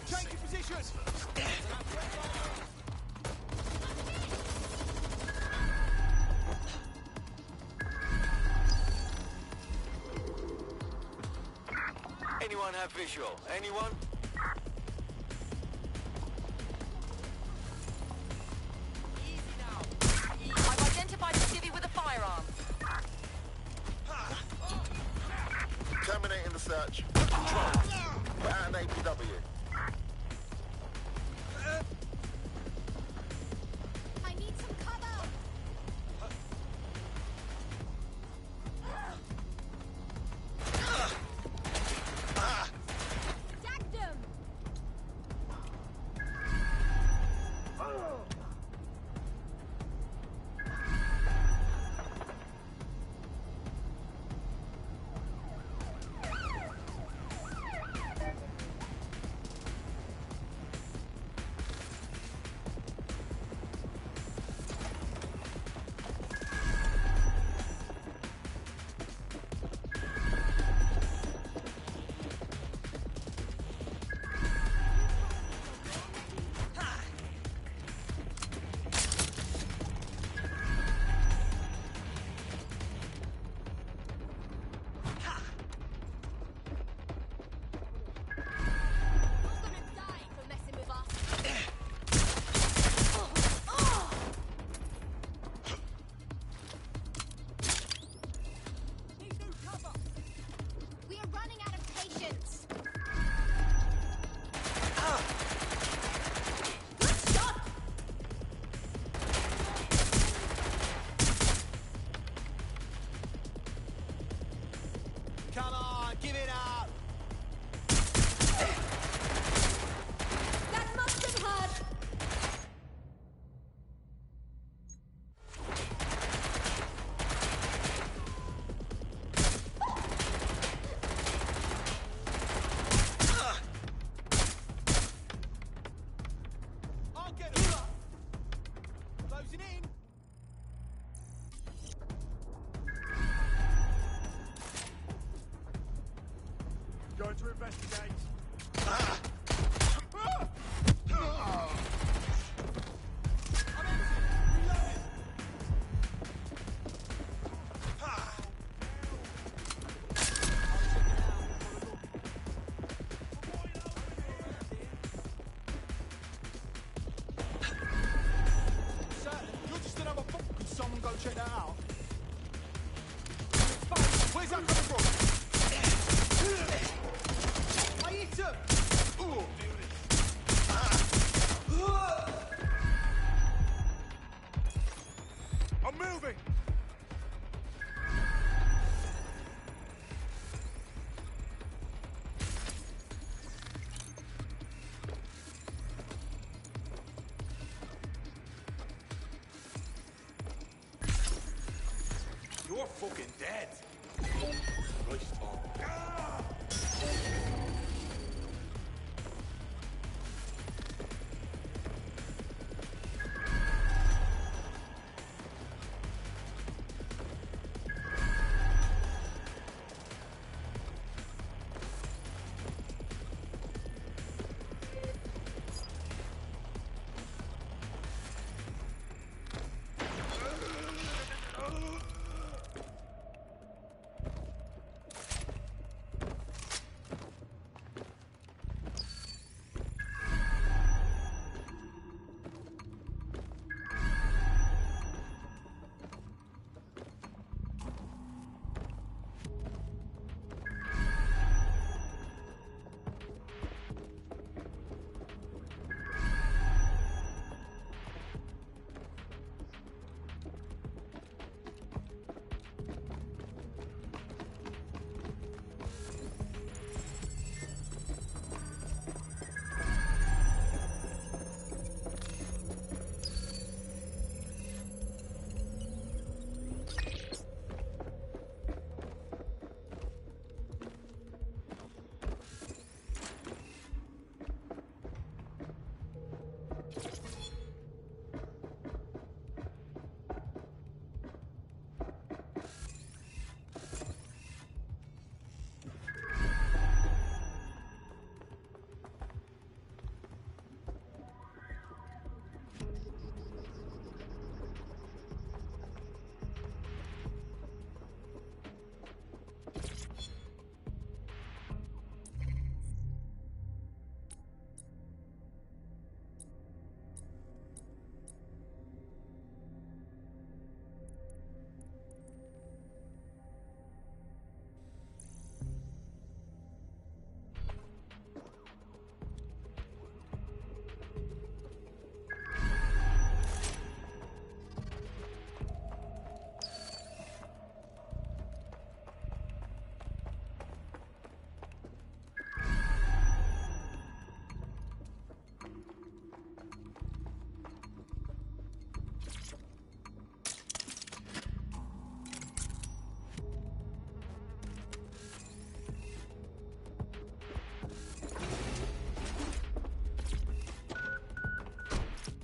Changing positions. Anyone have visual? Anyone? I've identified a civvy with a firearm. Terminating the search. Control. We're at an APW. I need some cover! Attack them! Come on, give it up. That must have hurt! I'll get him. Closing in. Going to investigate. You're just another fool. Could someone go check that out? Where's that coming from? I hit him! I'm moving! You're fucking dead. Christ, Bob.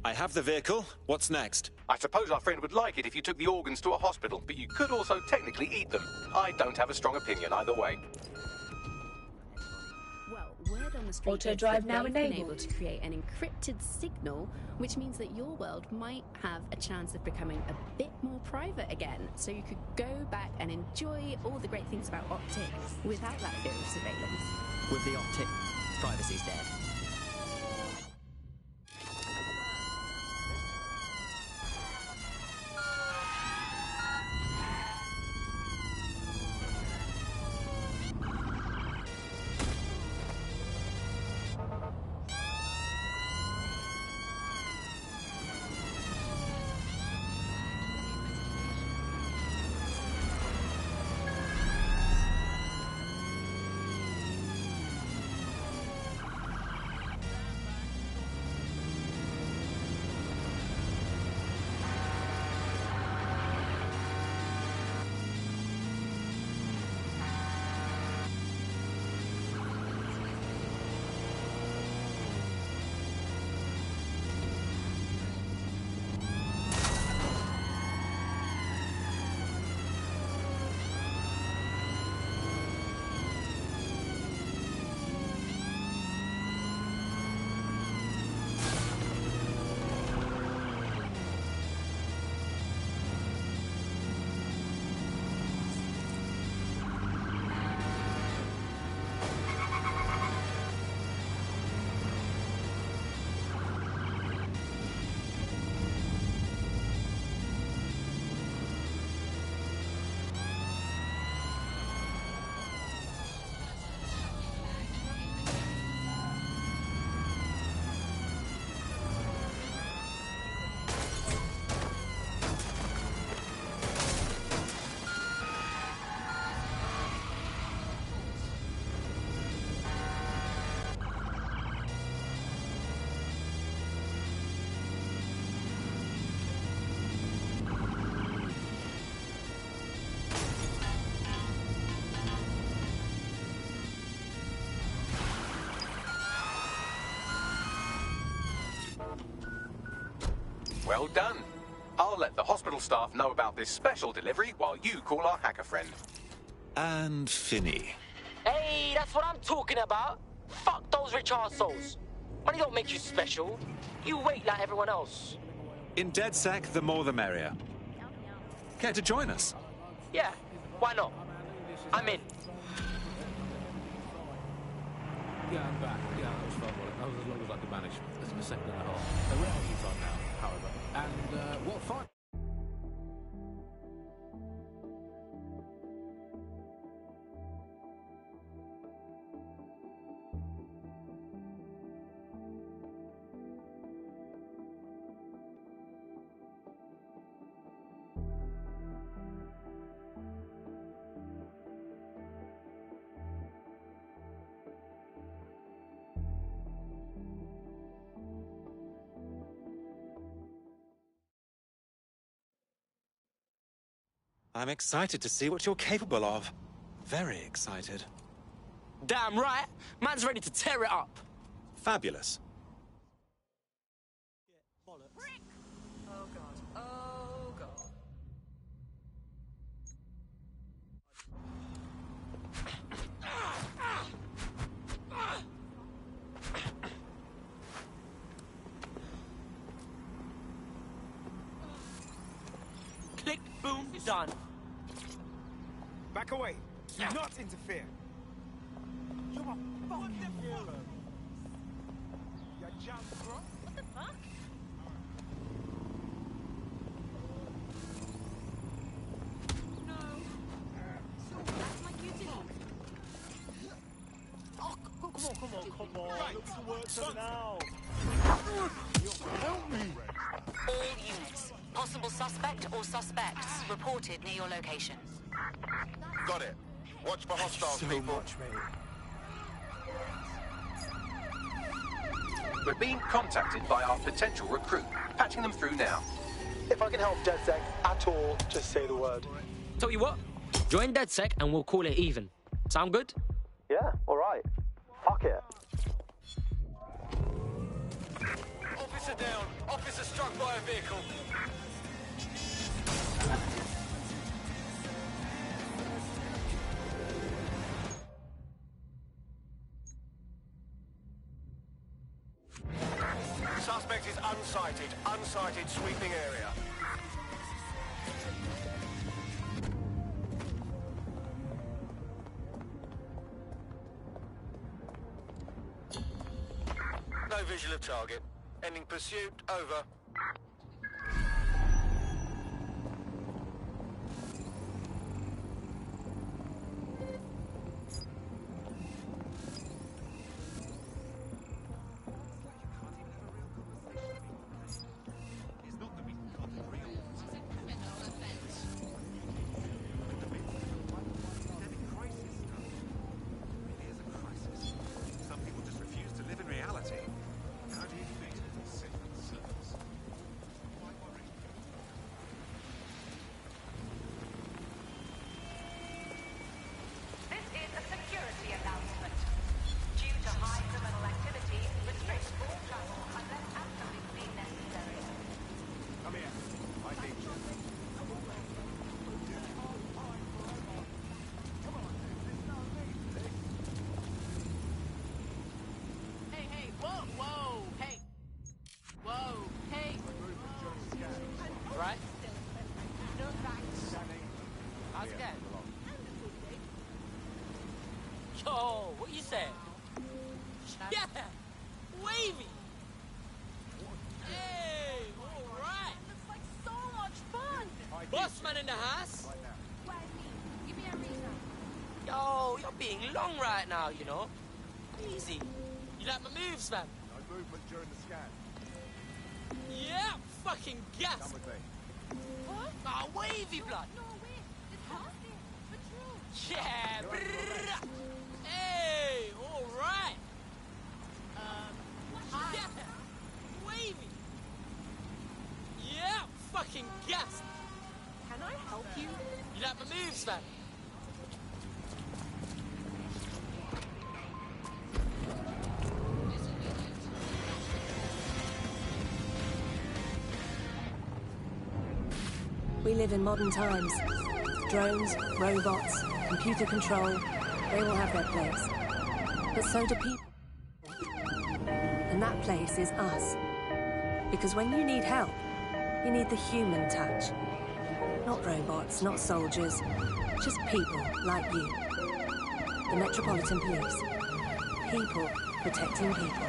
I have the vehicle. What's next? I suppose our friend would like it if you took the organs to a hospital, but you could also technically eat them. I don't have a strong opinion either way. Well, word on the street Auto is drive that now they've been enabled. able to create an encrypted signal, which means that your world might have a chance of becoming a bit more private again, so you could go back and enjoy all the great things about optics without that fear of surveillance. With the optic, privacy's dead. Well done. I'll let the hospital staff know about this special delivery while you call our hacker friend. And Finny. Hey, that's what I'm talking about. Fuck those rich arseholes. Money don't make you special. You wait like everyone else. In DedSec, the more the merrier. Care to join us? Yeah, why not? I'm in. Yeah, I'm back. Yeah, that was fun. That was as long as I could manage. It's a second and a half. We're out of time now, however. And what fun? I'm excited to see what you're capable of. Very excited. Damn right. Man's ready to tear it up. Fabulous. Oh god. Oh god. Click, boom, done. Back away. Do not interfere. You're a fucking hero. You jump, bro. What the fuck? No. So that's my duty. Oh, come on. Right. Look to work for now. Help me. All units. Possible suspect or suspects reported near your location. Got it. Watch for hostiles, people. Much, mate. We're being contacted by our potential recruit. Patching them through now. If I can help DedSec at all, just say the word. Tell you what, join DedSec and we'll call it even. Sound good? Yeah, all right. Fuck it. Officer down. Officer struck by a vehicle. Suspect is unsighted. Unsighted sweeping area. No visual of target. Ending pursuit. Over. Some people just refuse to live in reality. How do you feel? This is a security announcement. Due to high criminal activity, restrict all travel unless absolutely necessary. Come here. I need you. Hey, whoa, hey. Whoa, hey. Right? No thanks. How's it going? Yo, what you saying? Yeah! Wavy! Hey, alright! Looks like so much fun. Bossman in the house! Why me? Give me a reason. Yo, you're being long right now, you know? Easy. You like my moves, man? No movement during the scan. Yeah, fucking gas! Come with me. What? Ah, wavy blood! No, wait. It's hostage. Patrol. Yeah, brrrr. Hey, alright! Hi. Yeah, wavy! Yeah, fucking gas! Can I help you? You like my moves, man? We live in modern times. Drones, robots, computer control, they all have their place. But so do people. And that place is us. Because when you need help, you need the human touch. Not robots, not soldiers, just people like you. The Metropolitan Police. People protecting people.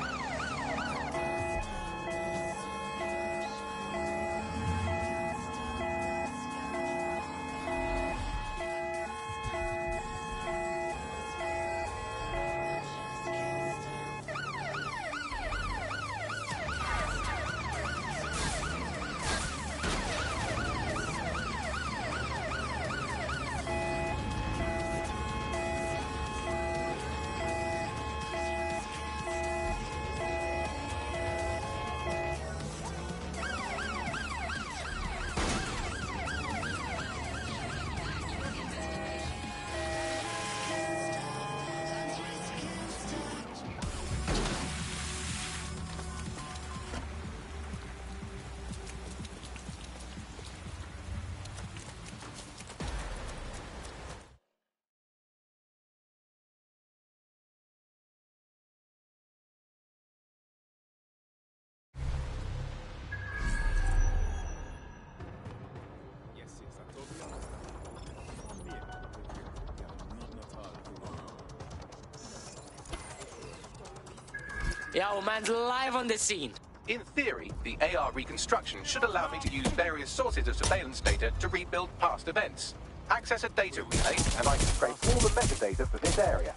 Yeah, old man's live on the scene. In theory, the AR reconstruction should allow me to use various sources of surveillance data to rebuild past events. Access a data relay, and I can scrape all the metadata for this area.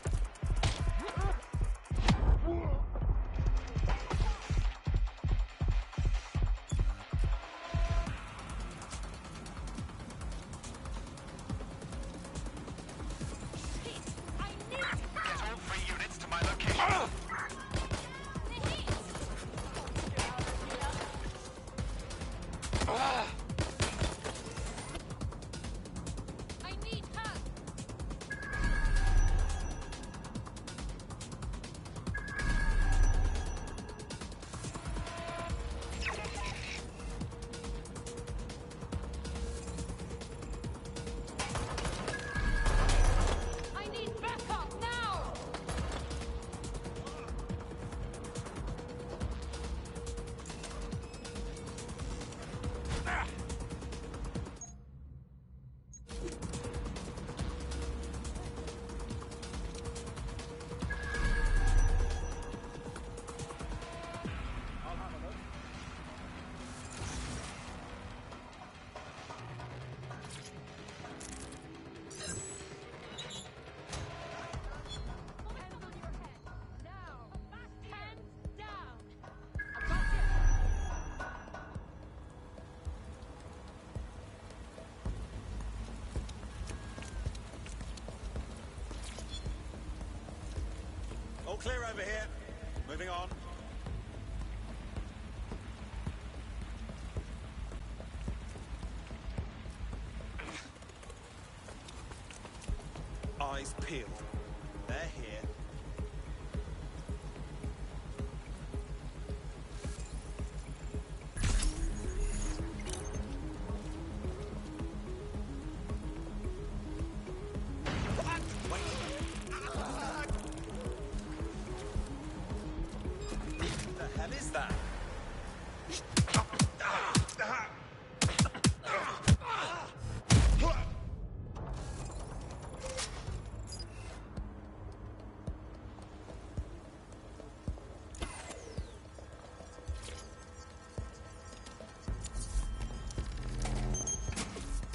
All clear over here. Moving on. Eyes peeled. They're here.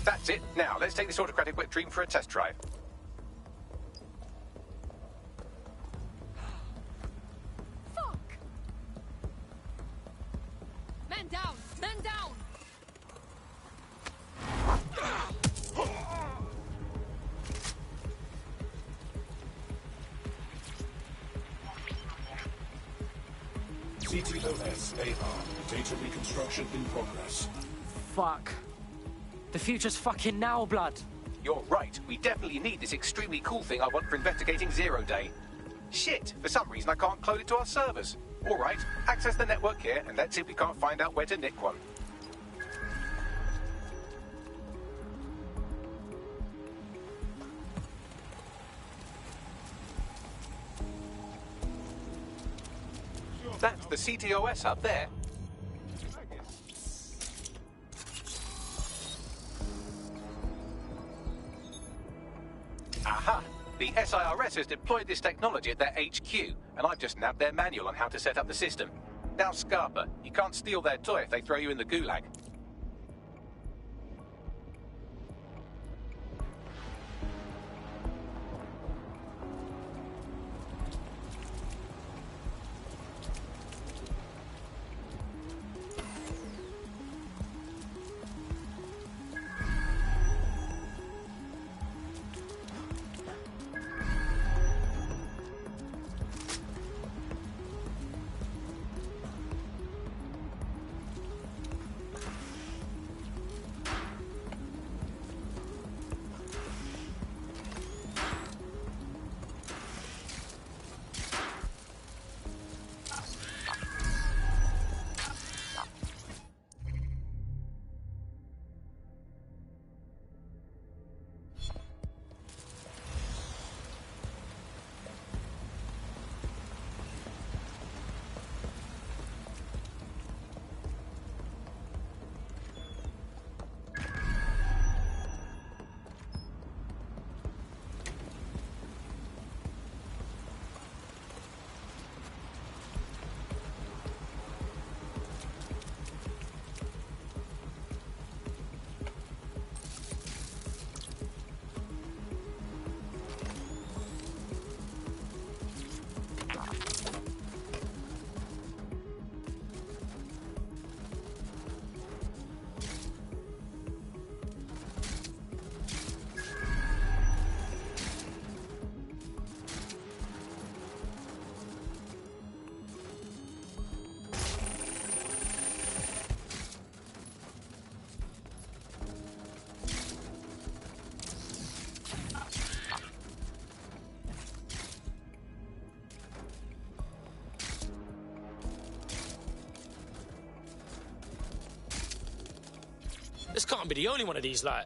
That's it. Now, let's take this autocratic wet dream for a test drive. Fuck! Man down! Man down! CTOS AR. Data reconstruction in progress. Fuck. The future's fucking now, blood. You're right. We definitely need this extremely cool thing I want for investigating Zero Day. Shit, for some reason I can't clone it to our servers. All right, access the network here, and let's see if we can't find out where to nick one. That's the CTOS up there. Aha! The SIRS has deployed this technology at their HQ, and I've just nabbed their manual on how to set up the system. Now, Scarpa, you can't steal their toy if they throw you in the gulag. This can't be the only one of these, like.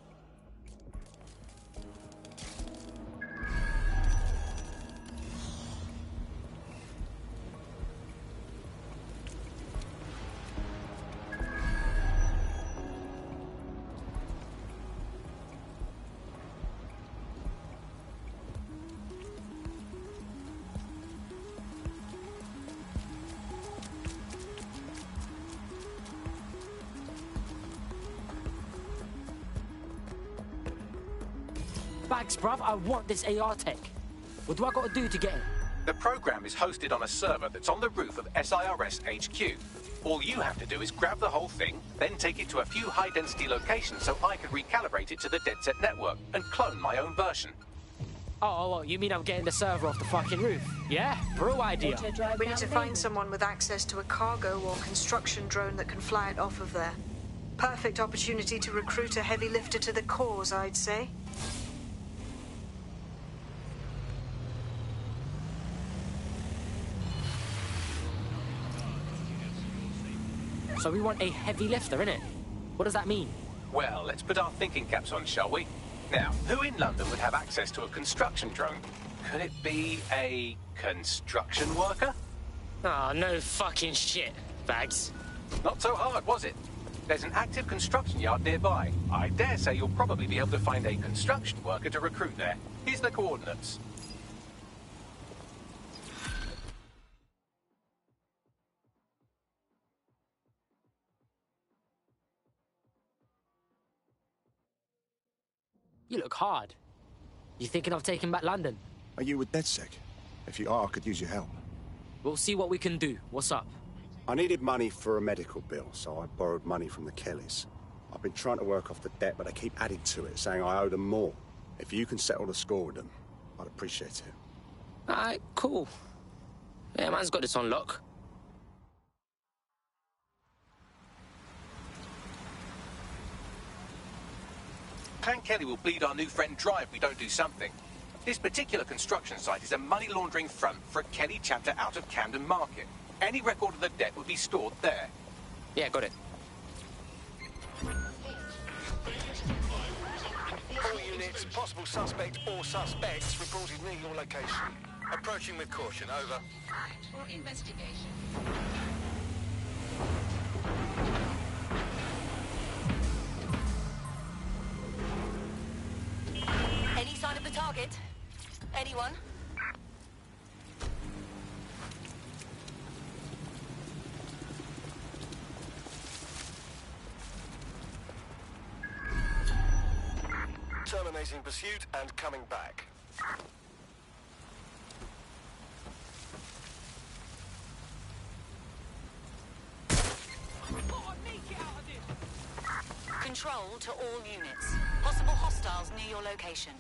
Bags, bruv, I want this AR tech. What do I gotta do to get it? The program is hosted on a server that's on the roof of SIRS HQ. All you have to do is grab the whole thing, then take it to a few high-density locations so I can recalibrate it to the DedSec network and clone my own version. Oh, you mean I'm getting the server off the fucking roof? Yeah, bro idea. We need to find someone with access to a cargo or construction drone that can fly it off of there. Perfect opportunity to recruit a heavy lifter to the cause, I'd say. So we want a heavy lifter, innit? What does that mean? Well, let's put our thinking caps on, shall we? Now, who in London would have access to a construction drone? Could it be a construction worker? Oh, no fucking shit, Bags. Not so hard, was it? There's an active construction yard nearby. I dare say you'll probably be able to find a construction worker to recruit there. Here's the coordinates. You look hard. You thinking of taking back London? Are you with DedSec? If you are, I could use your help. We'll see what we can do. What's up? I needed money for a medical bill, so I borrowed money from the Kellys. I've been trying to work off the debt, but they keep adding to it, saying I owe them more. If you can settle the score with them, I'd appreciate it. Alright, cool. Yeah, man's got this on lock. Clan Kelly will bleed our new friend dry if we don't do something. This particular construction site is a money laundering front for a Kelly chapter out of Camden Market. Any record of the debt would be stored there. Yeah, got it. All units, possible suspect or suspects reported near your location. Approaching with caution, over. For investigation. Any sign of the target? Anyone? Terminating pursuit and coming back. Control to all units. Possible hostiles near your location.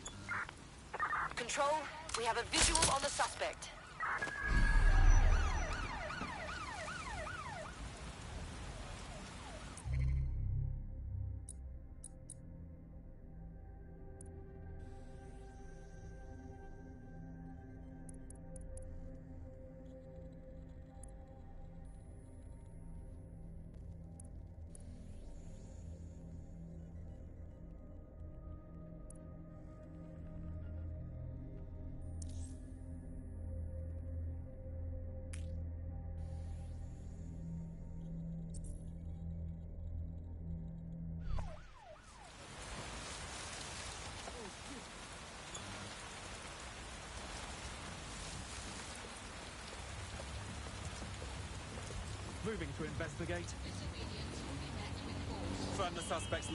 Control, we have a visual on the suspect. Moving to investigate. Confirm the suspect's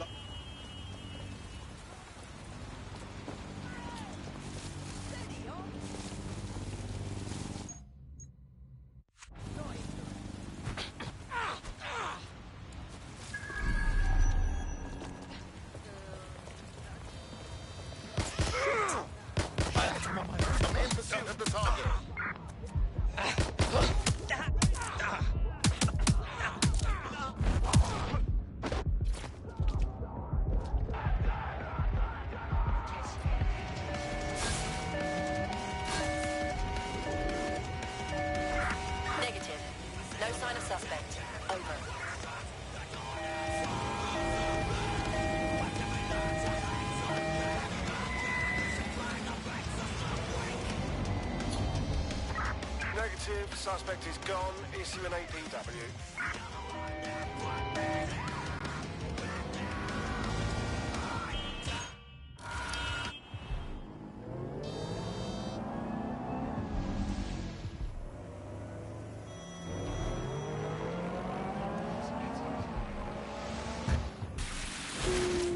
I'm in pursuit of the target. Negative. No sign of suspect. Over. Negative, suspect is gone. Issue an APW.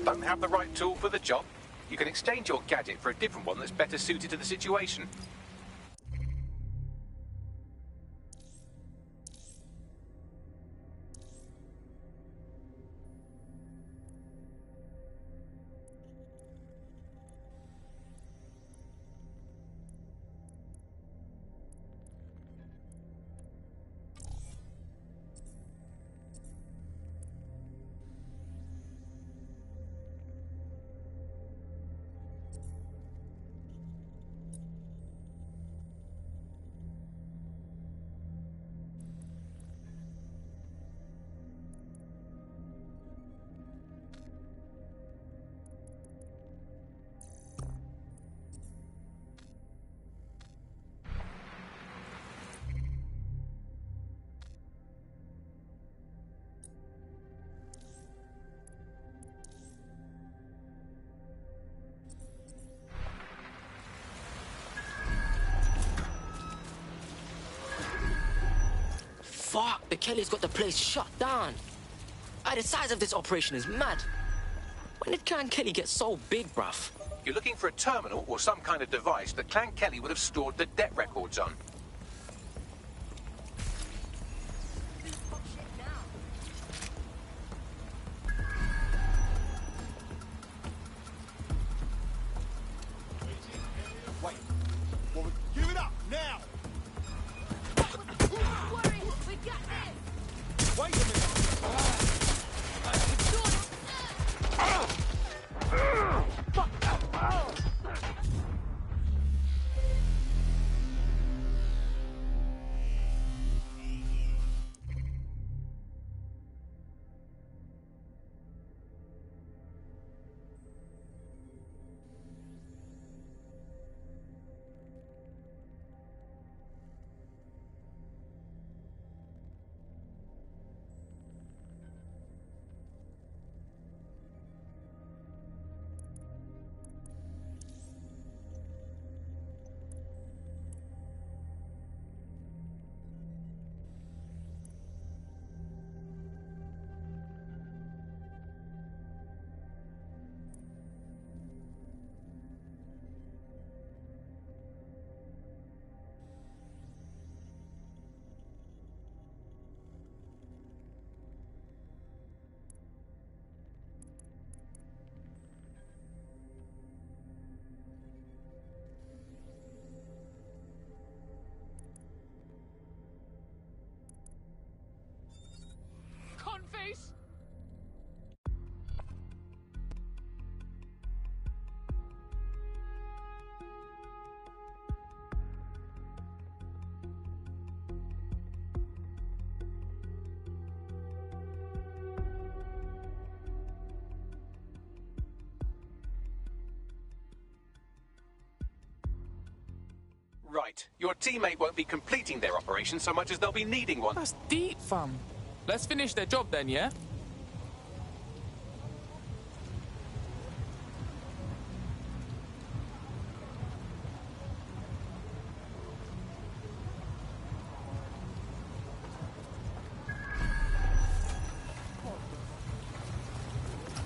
Don't have the right tool for the job? You can exchange your gadget for a different one that's better suited to the situation. Fuck, the Kellys got the place shut down. The size of this operation is mad. When did Clan Kelly get so big, bruv? You're looking for a terminal or some kind of device that Clan Kelly would have stored the debt records on. Wait. Give it up, now! Worry, we got this! Wait a minute! Right. Your teammate won't be completing their operation so much as they'll be needing one. That's deep, fam. Let's finish their job then, yeah?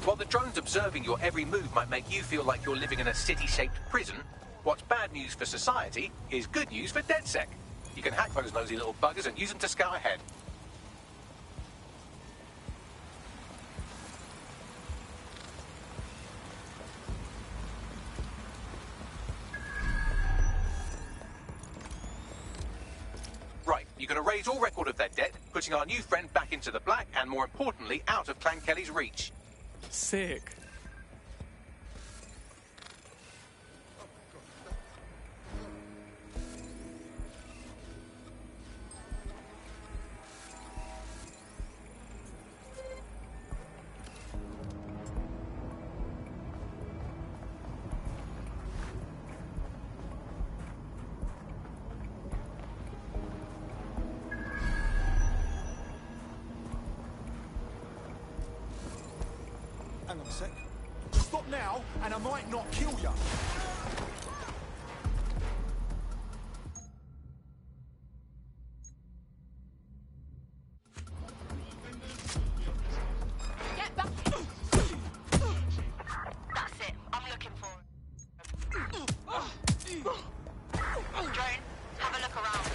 While the drones observing your every move might make you feel like you're living in a city-shaped prison, what's bad news for society is good news for DedSec. You can hack those nosy little buggers and use them to scout ahead. Right, you can erase all record of their debt, putting our new friend back into the black and, more importantly, out of Clan Kelly's reach. Sick. Hang on a sec. Stop now, and I might not kill you. Get back! That's it. I'm looking for it. Drone, have a look around.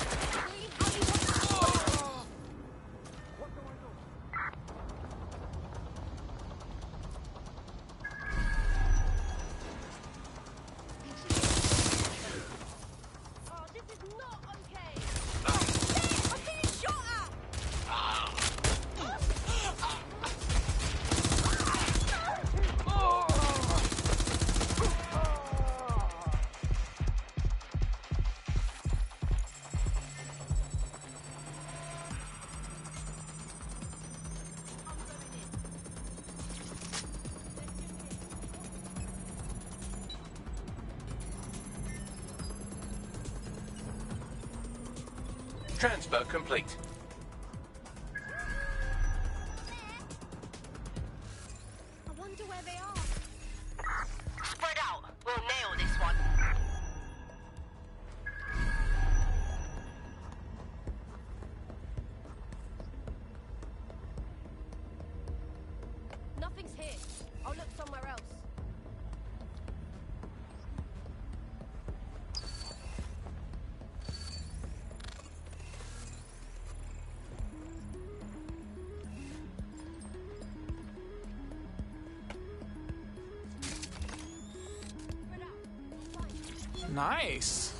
Transfer complete. I wonder where they are. Spread out. We'll nail this one. Nothing's here. I'll look somewhere else. Nice.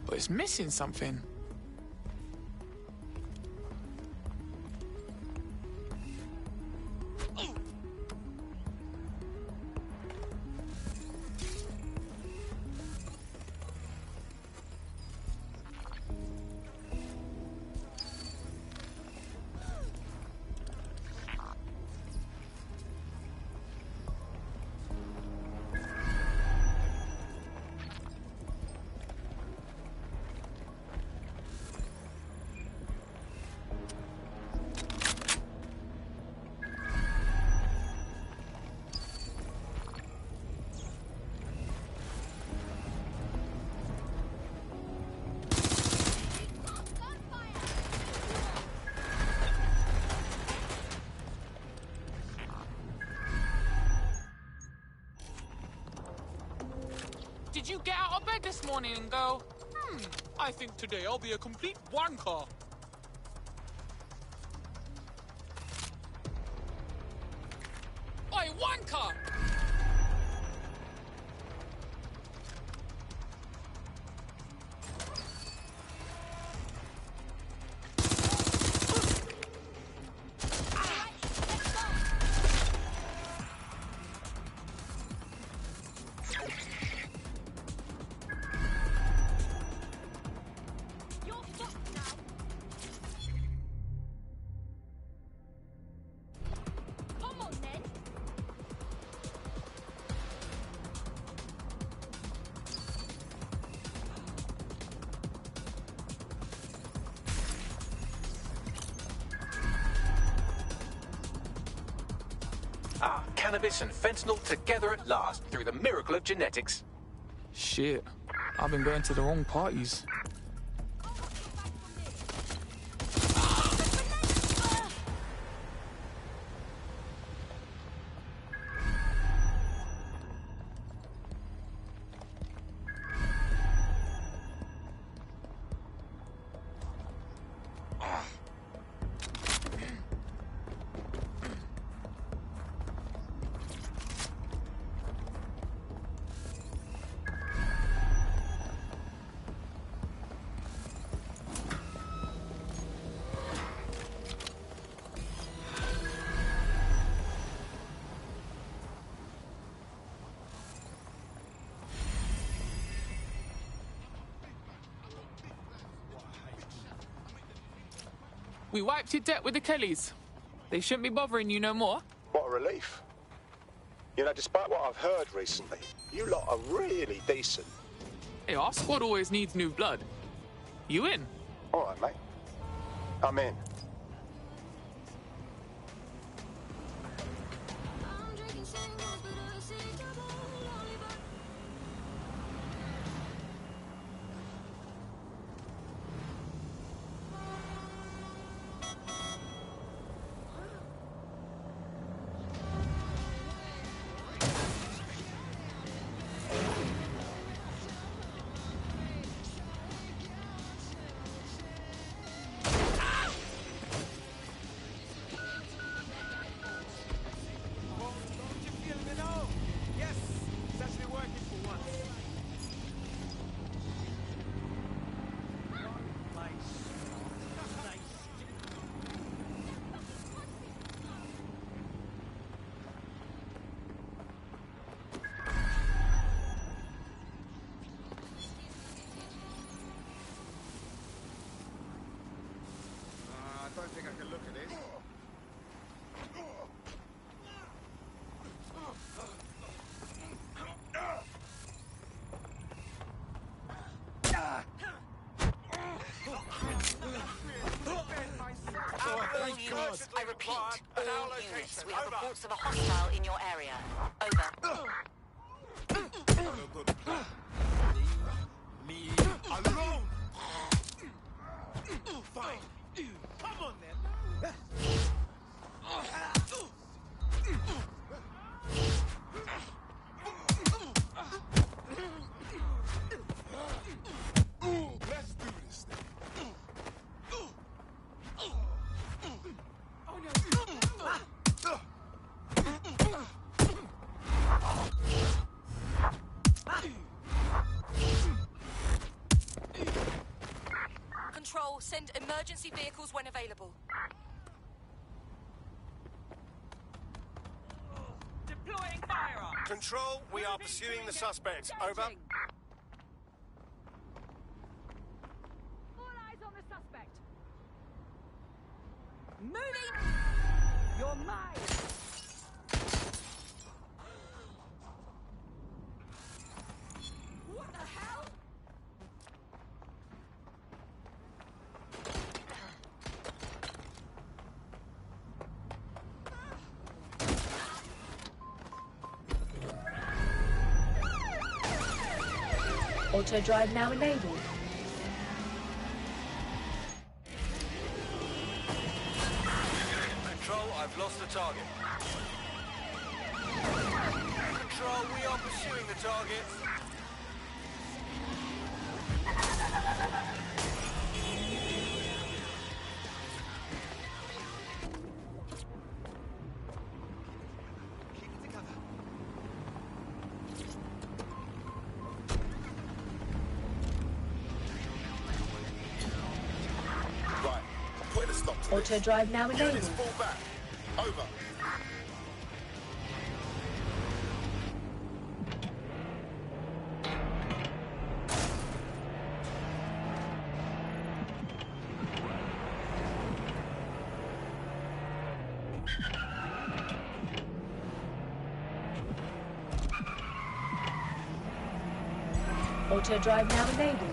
But it's missing something. Did you get out of bed this morning and go, I think today I'll be a complete wanker? Oi, wanker! cannabis and fentanyl together at last through the miracle of genetics. Shit, I've been going to the wrong parties. We wiped your debt with the Kellys. They shouldn't be bothering you no more. What a relief. You know, despite what I've heard recently, you lot are really decent. Hey, our squad always needs new blood. You in? All right, mate. I'm in. I don't think I can look at this. All units, I repeat, all units. We have reports of a hostile in your area. Over. Me alone. Fine. Come on then. Let's do this thing. Control, send emergency vehicles when available. Deploying firearms. Control, we are pursuing the suspect. Over. All eyes on the suspect. Moving! You're mine! What the hell? Auto drive now enabled. Control, I've lost the target. Control, we are pursuing the target. Right, I'm putting a stop to Auto this. drive now enabled. Units fall back. Over. Auto drive now enabled.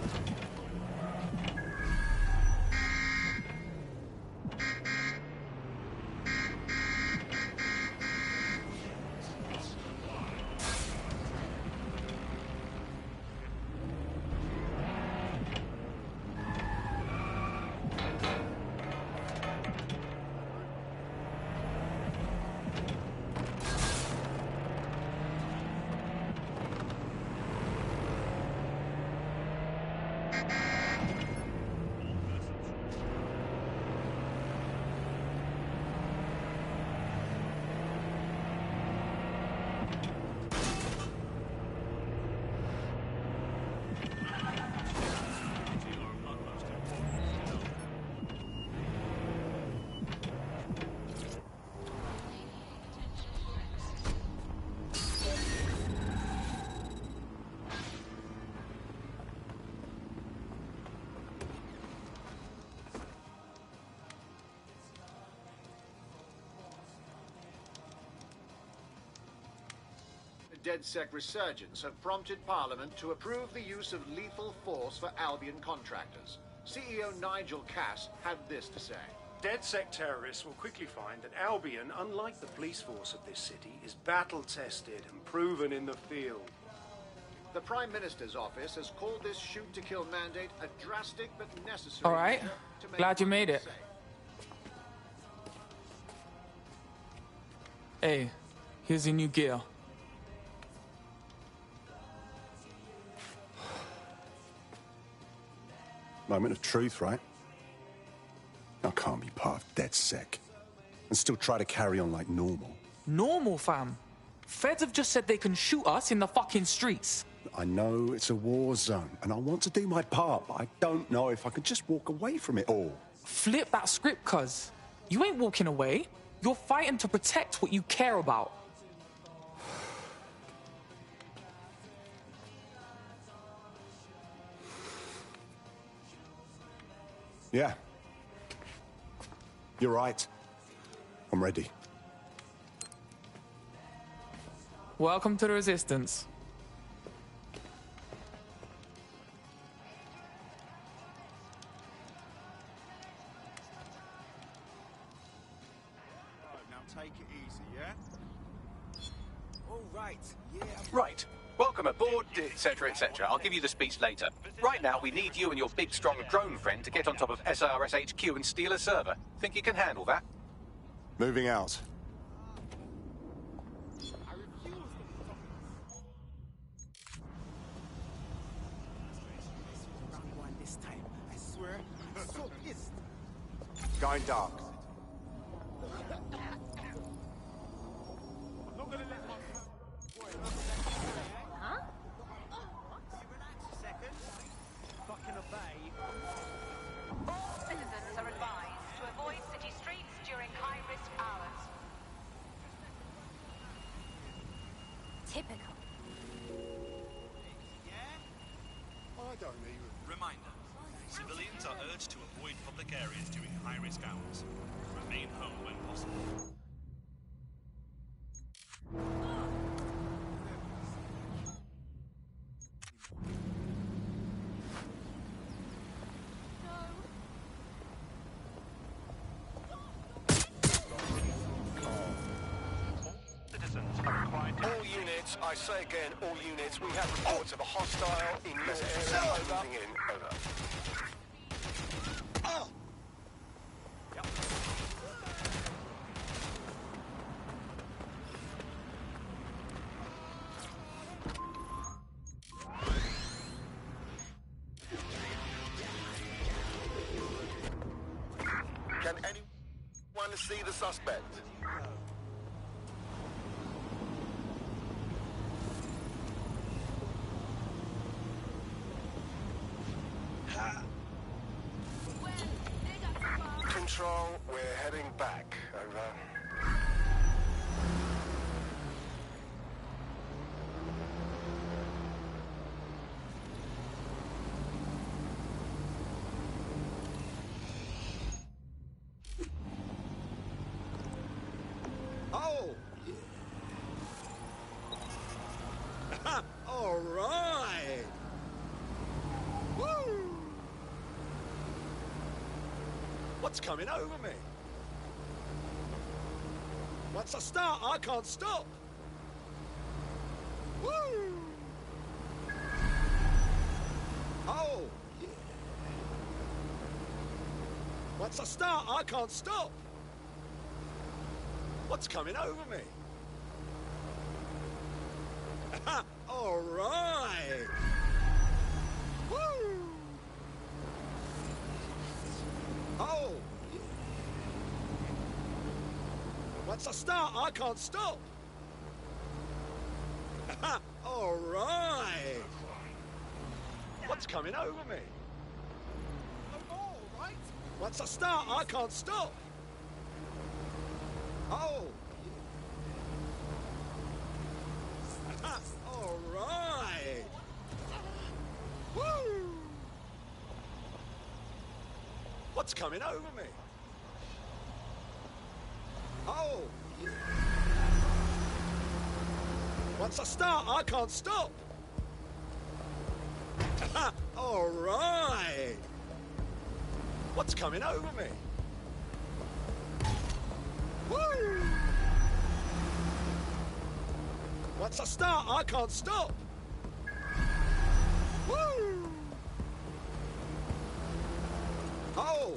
DedSec resurgence have prompted Parliament to approve the use of lethal force for Albion contractors. CEO Nigel Cass had this to say. DedSec terrorists will quickly find that Albion, unlike the police force of this city, is battle-tested and proven in the field. The Prime Minister's office has called this shoot-to-kill mandate a drastic but necessary... All right. Glad you made it. Hey, here's your new gear. Moment of truth, right? I can't be part of DedSec and still try to carry on like normal. Normal, fam. Feds have just said they can shoot us in the fucking streets. I know it's a war zone, and I want to do my part, but I don't know if I can just walk away from it all. Flip that script, cuz. You ain't walking away. You're fighting to protect what you care about. Yeah. You're right. I'm ready. Welcome to the Resistance. Take it easy, yeah? All right, yeah. Right. Welcome aboard, etc., etc. I'll give you the speech later. Right now, we need you and your big, strong drone friend to get on top of SRS HQ and steal a server. Think you can handle that? Moving out. This time, I swear, I'm so pissed. Going dark. Typical. I don't even... Reminder. Civilians are urged to avoid public areas during high-risk hours. Remain home when possible. All units, I say again, all units, we have reports of a hostile in your area. Over. Moving in, over. Can anyone see the suspect? Control, we're heading back. Over. Oh! Yeah. All right! Woo! What's coming over me? Once I start, I can't stop. Woo! Oh, yeah. Once I start, I can't stop. What's coming over me? All right. Woo! Oh, yeah. Once I start, I can't stop. All right. What's coming over me? No more, right? Once I start, I can't stop. Oh, yeah. All right. Woo! What's coming over me? Oh, yeah. Once I start, I can't stop. All right. What's coming over me? Woo! Once I start, I can't stop. Woo! Oh,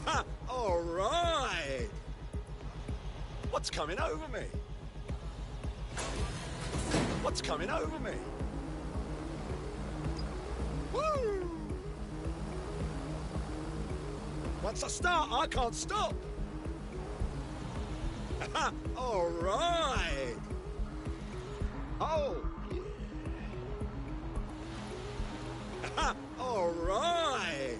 yeah. All right. What's coming over me? What's coming over me? Woo! Once I start, I can't stop. All right. Oh, yeah. All right.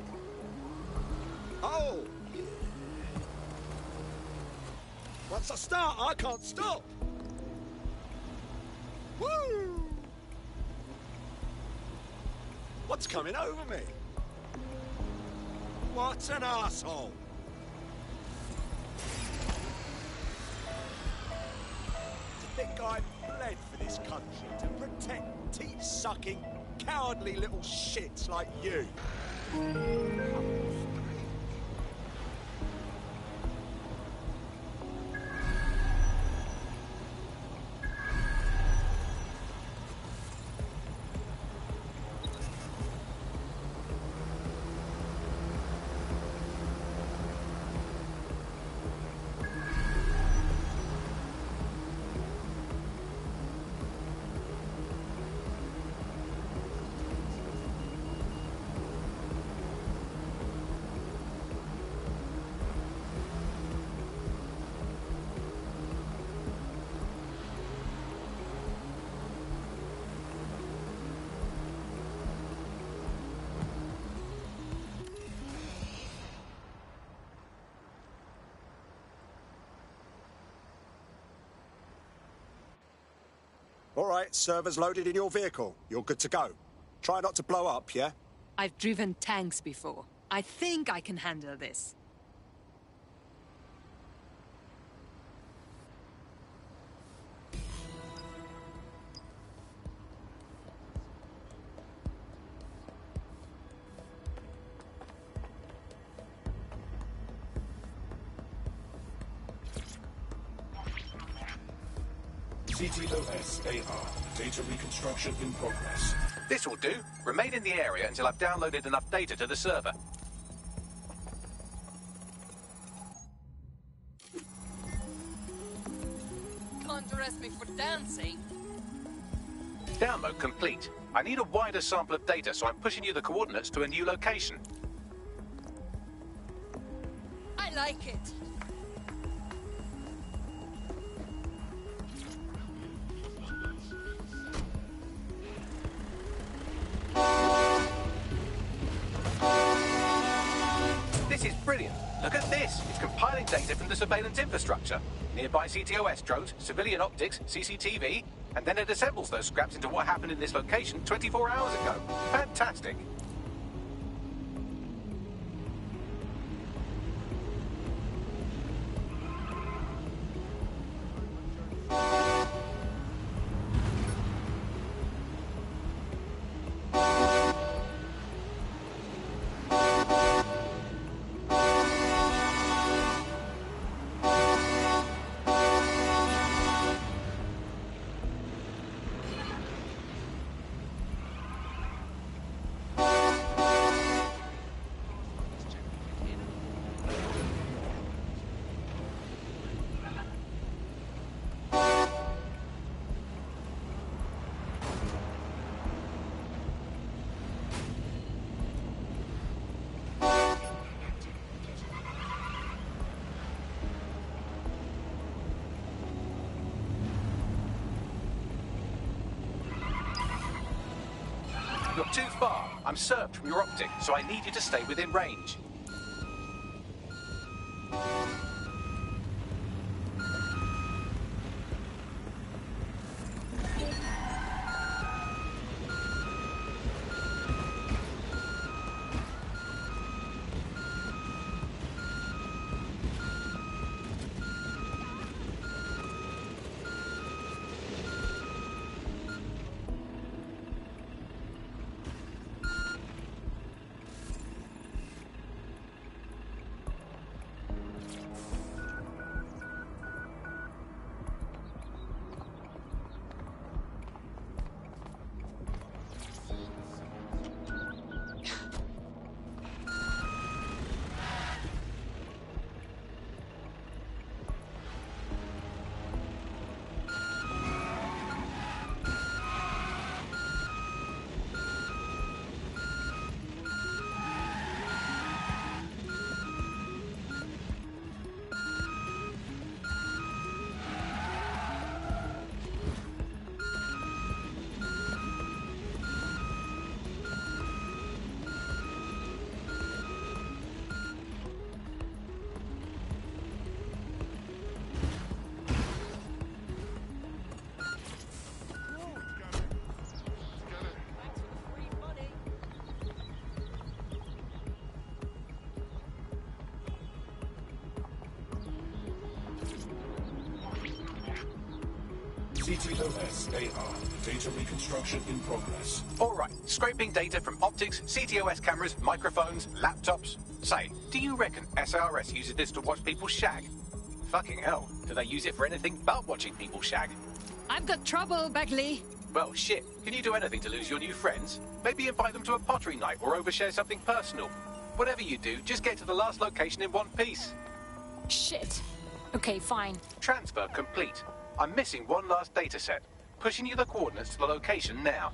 Oh, yeah. Once I start, I can't stop. Woo! What's coming over me? What an asshole! To think I bled for this country to protect teeth-sucking, cowardly little shits like you. All right, servers loaded in your vehicle. You're good to go. Try not to blow up, yeah? I've driven tanks before. I think I can handle this. CTOS AR. Data reconstruction in progress. This will do. Remain in the area until I've downloaded enough data to the server. Can't arrest me for dancing. Download complete. I need a wider sample of data, so I'm pushing you the coordinates to a new location. I like it. This is brilliant. Look at this. It's compiling data from the surveillance infrastructure. Nearby CTOS drones, civilian optics, CCTV, and then it assembles those scraps into what happened in this location 24 hours ago. Fantastic. You're too far. I'm served from your optic, so I need you to stay within range. CTOS-AR. Data reconstruction in progress. All right, scraping data from optics, CTOS cameras, microphones, laptops. Say, do you reckon SARS uses this to watch people shag? Fucking hell, do they use it for anything but watching people shag? I've got trouble, Bagley. Well, shit, can you do anything to lose your new friends? Maybe invite them to a pottery night or overshare something personal. Whatever you do, just get to the last location in one piece. Shit. Okay, fine. Transfer complete. I'm missing one last data set. Pushing you the coordinates to the location now.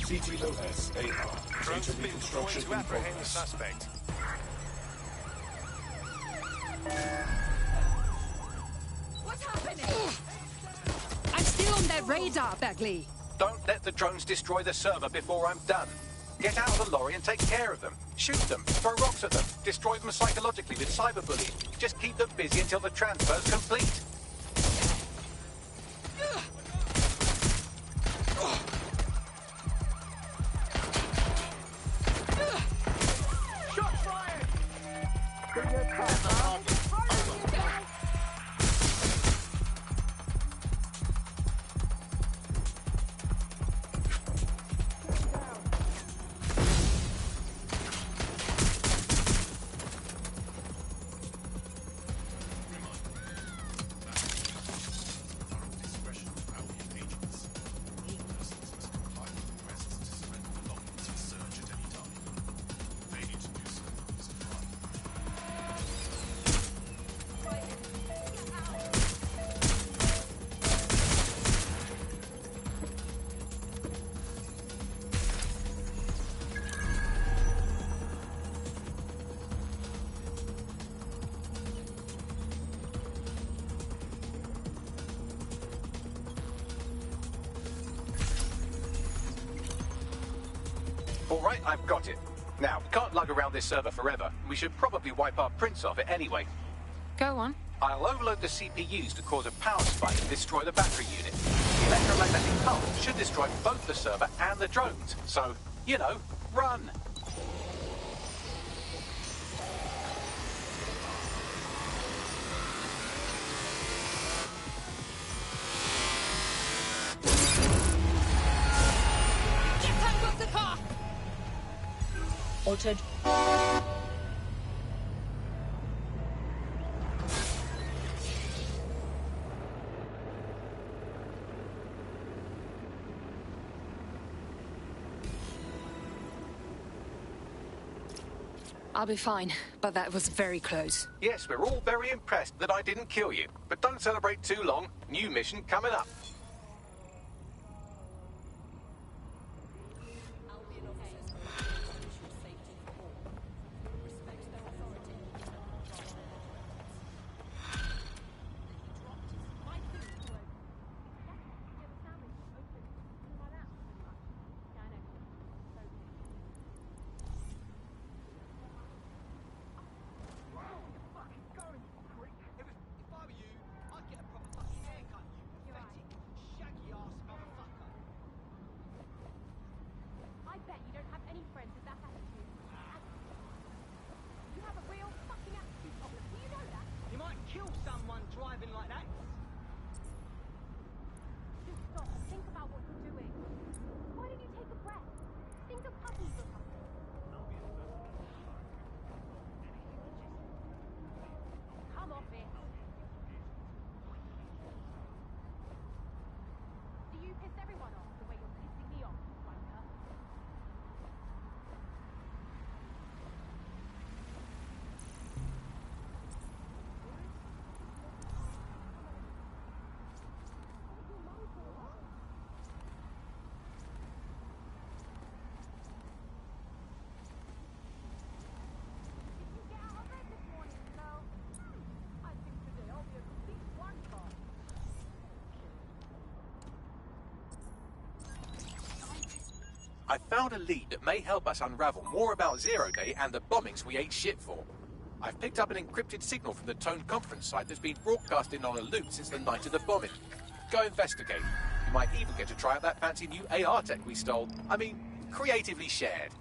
CTOS-AR. Data reconstruction in progress. Suspect. What's happening? I'm still on their radar, Bagley. Don't let the drones destroy the server before I'm done. Get out of the lorry and take care of them. Shoot them, throw rocks at them, destroy them psychologically with cyberbullying. Just keep them busy until the transfer's complete. All right, I've got it. Now, we can't lug around this server forever. We should probably wipe our prints off it anyway. Go on. I'll overload the CPUs to cause a power spike and destroy the battery unit. The electromagnetic pulse should destroy both the server and the drones. So, you know, run! Get out of the car! Altered. I'll be fine, but that was very close. Yes, we're all very impressed that I didn't kill you. But don't celebrate too long. New mission coming up. I found a lead that may help us unravel more about Zero Day and the bombings we ate shit for. I've picked up an encrypted signal from the Tone conference site that's been broadcasting on a loop since the night of the bombing. Go investigate. You might even get to try out that fancy new AR tech we stole. I mean, creatively shared.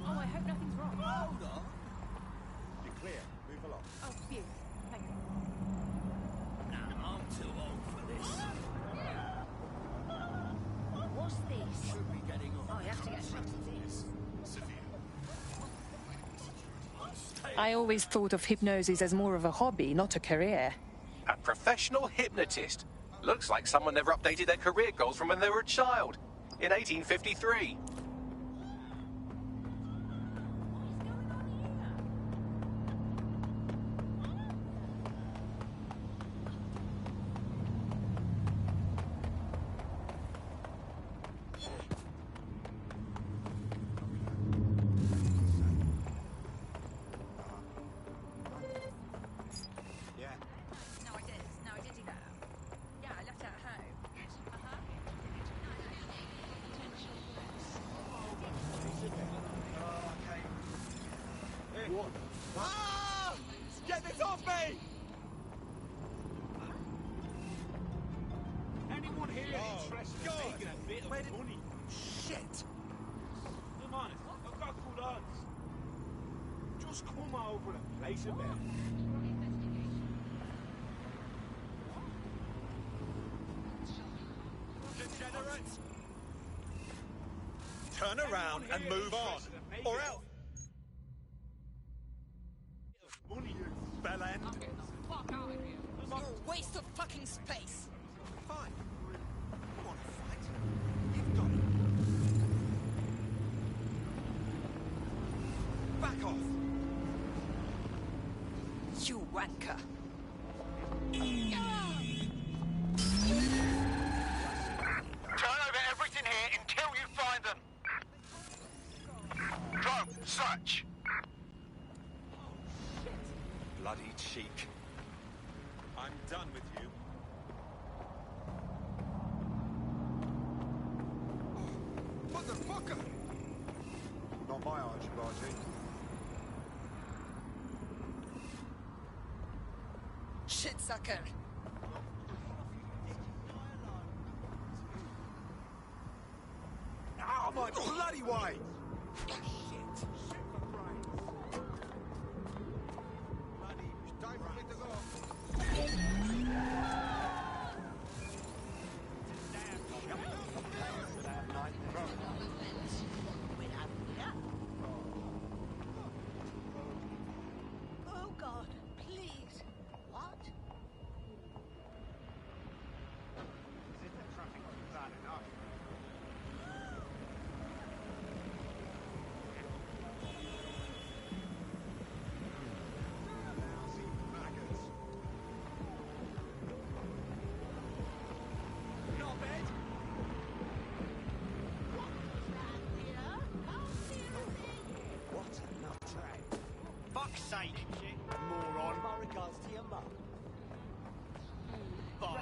Oh, I hope nothing's wrong. Hold on. You're clear. Move along. Oh, phew. Thanks. Nah, I'm too old for this. What's this? Should be getting on. Oh, you have to get shot of this. I always thought of hypnosis as more of a hobby, not a career. A professional hypnotist. Looks like someone never updated their career goals from when they were a child. In 1853. What? Ah! Get this off me! Anyone here interested in making a bit of money? Shit! Come on, I've got good odds. Just come over and place a bet. Degenerates! Turn around and move on, or else. Money, you bell end. Fuck out of here. You're a waste of fucking space. Fine. You want to fight? You've got it. Back off. You wanker. Turn over everything here until you find them. Drone, search. Bloody cheek. I'm done with you. Motherfucker! Not my Archie. Shit sucker. Out of my bloody way! Shit. Super brains. Bloody, don't forget to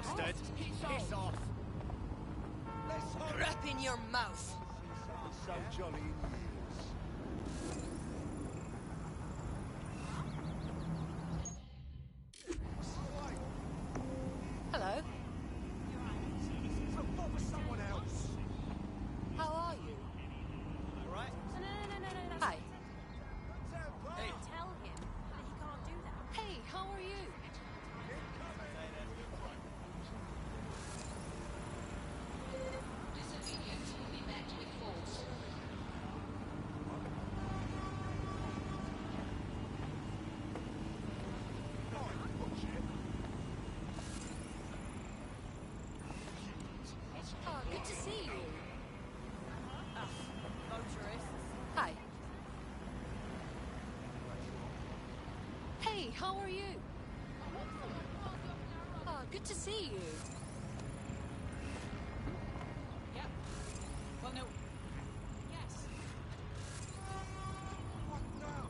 bastard! Piss off! Crap in your mouth. So jolly in years. Hello. So bother someone else. How are you? All right. No. Hi. Hey. Tell him that he can't do that. Hey, how are you? Oh, good to see you. Motorists. Hi. Hey, how are you? Oh, good to see you. Yeah. Well, no. Yes. What now?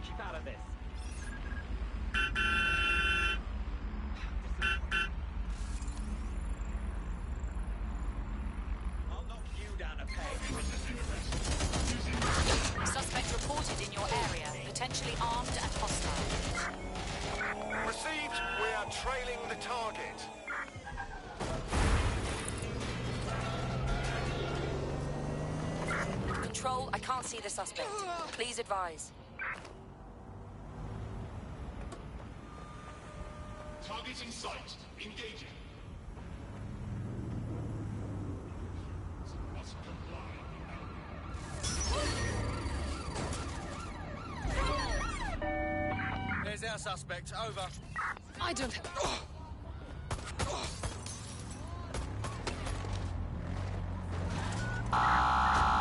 Keep out of this. I'll knock you down a peg. Suspect reported in your area, potentially armed and hostile. Received. We are trailing the target. Control, I can't see the suspect. Please advise. Target in sight. Engaging. Must comply. There's our suspect. Over. I don't have...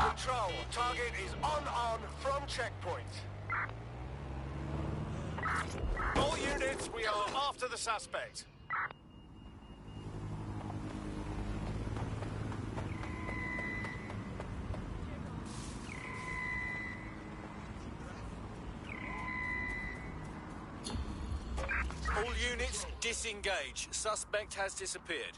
Control. Target is on from checkpoint. All units, we are after the suspect. All units, disengage. Suspect has disappeared.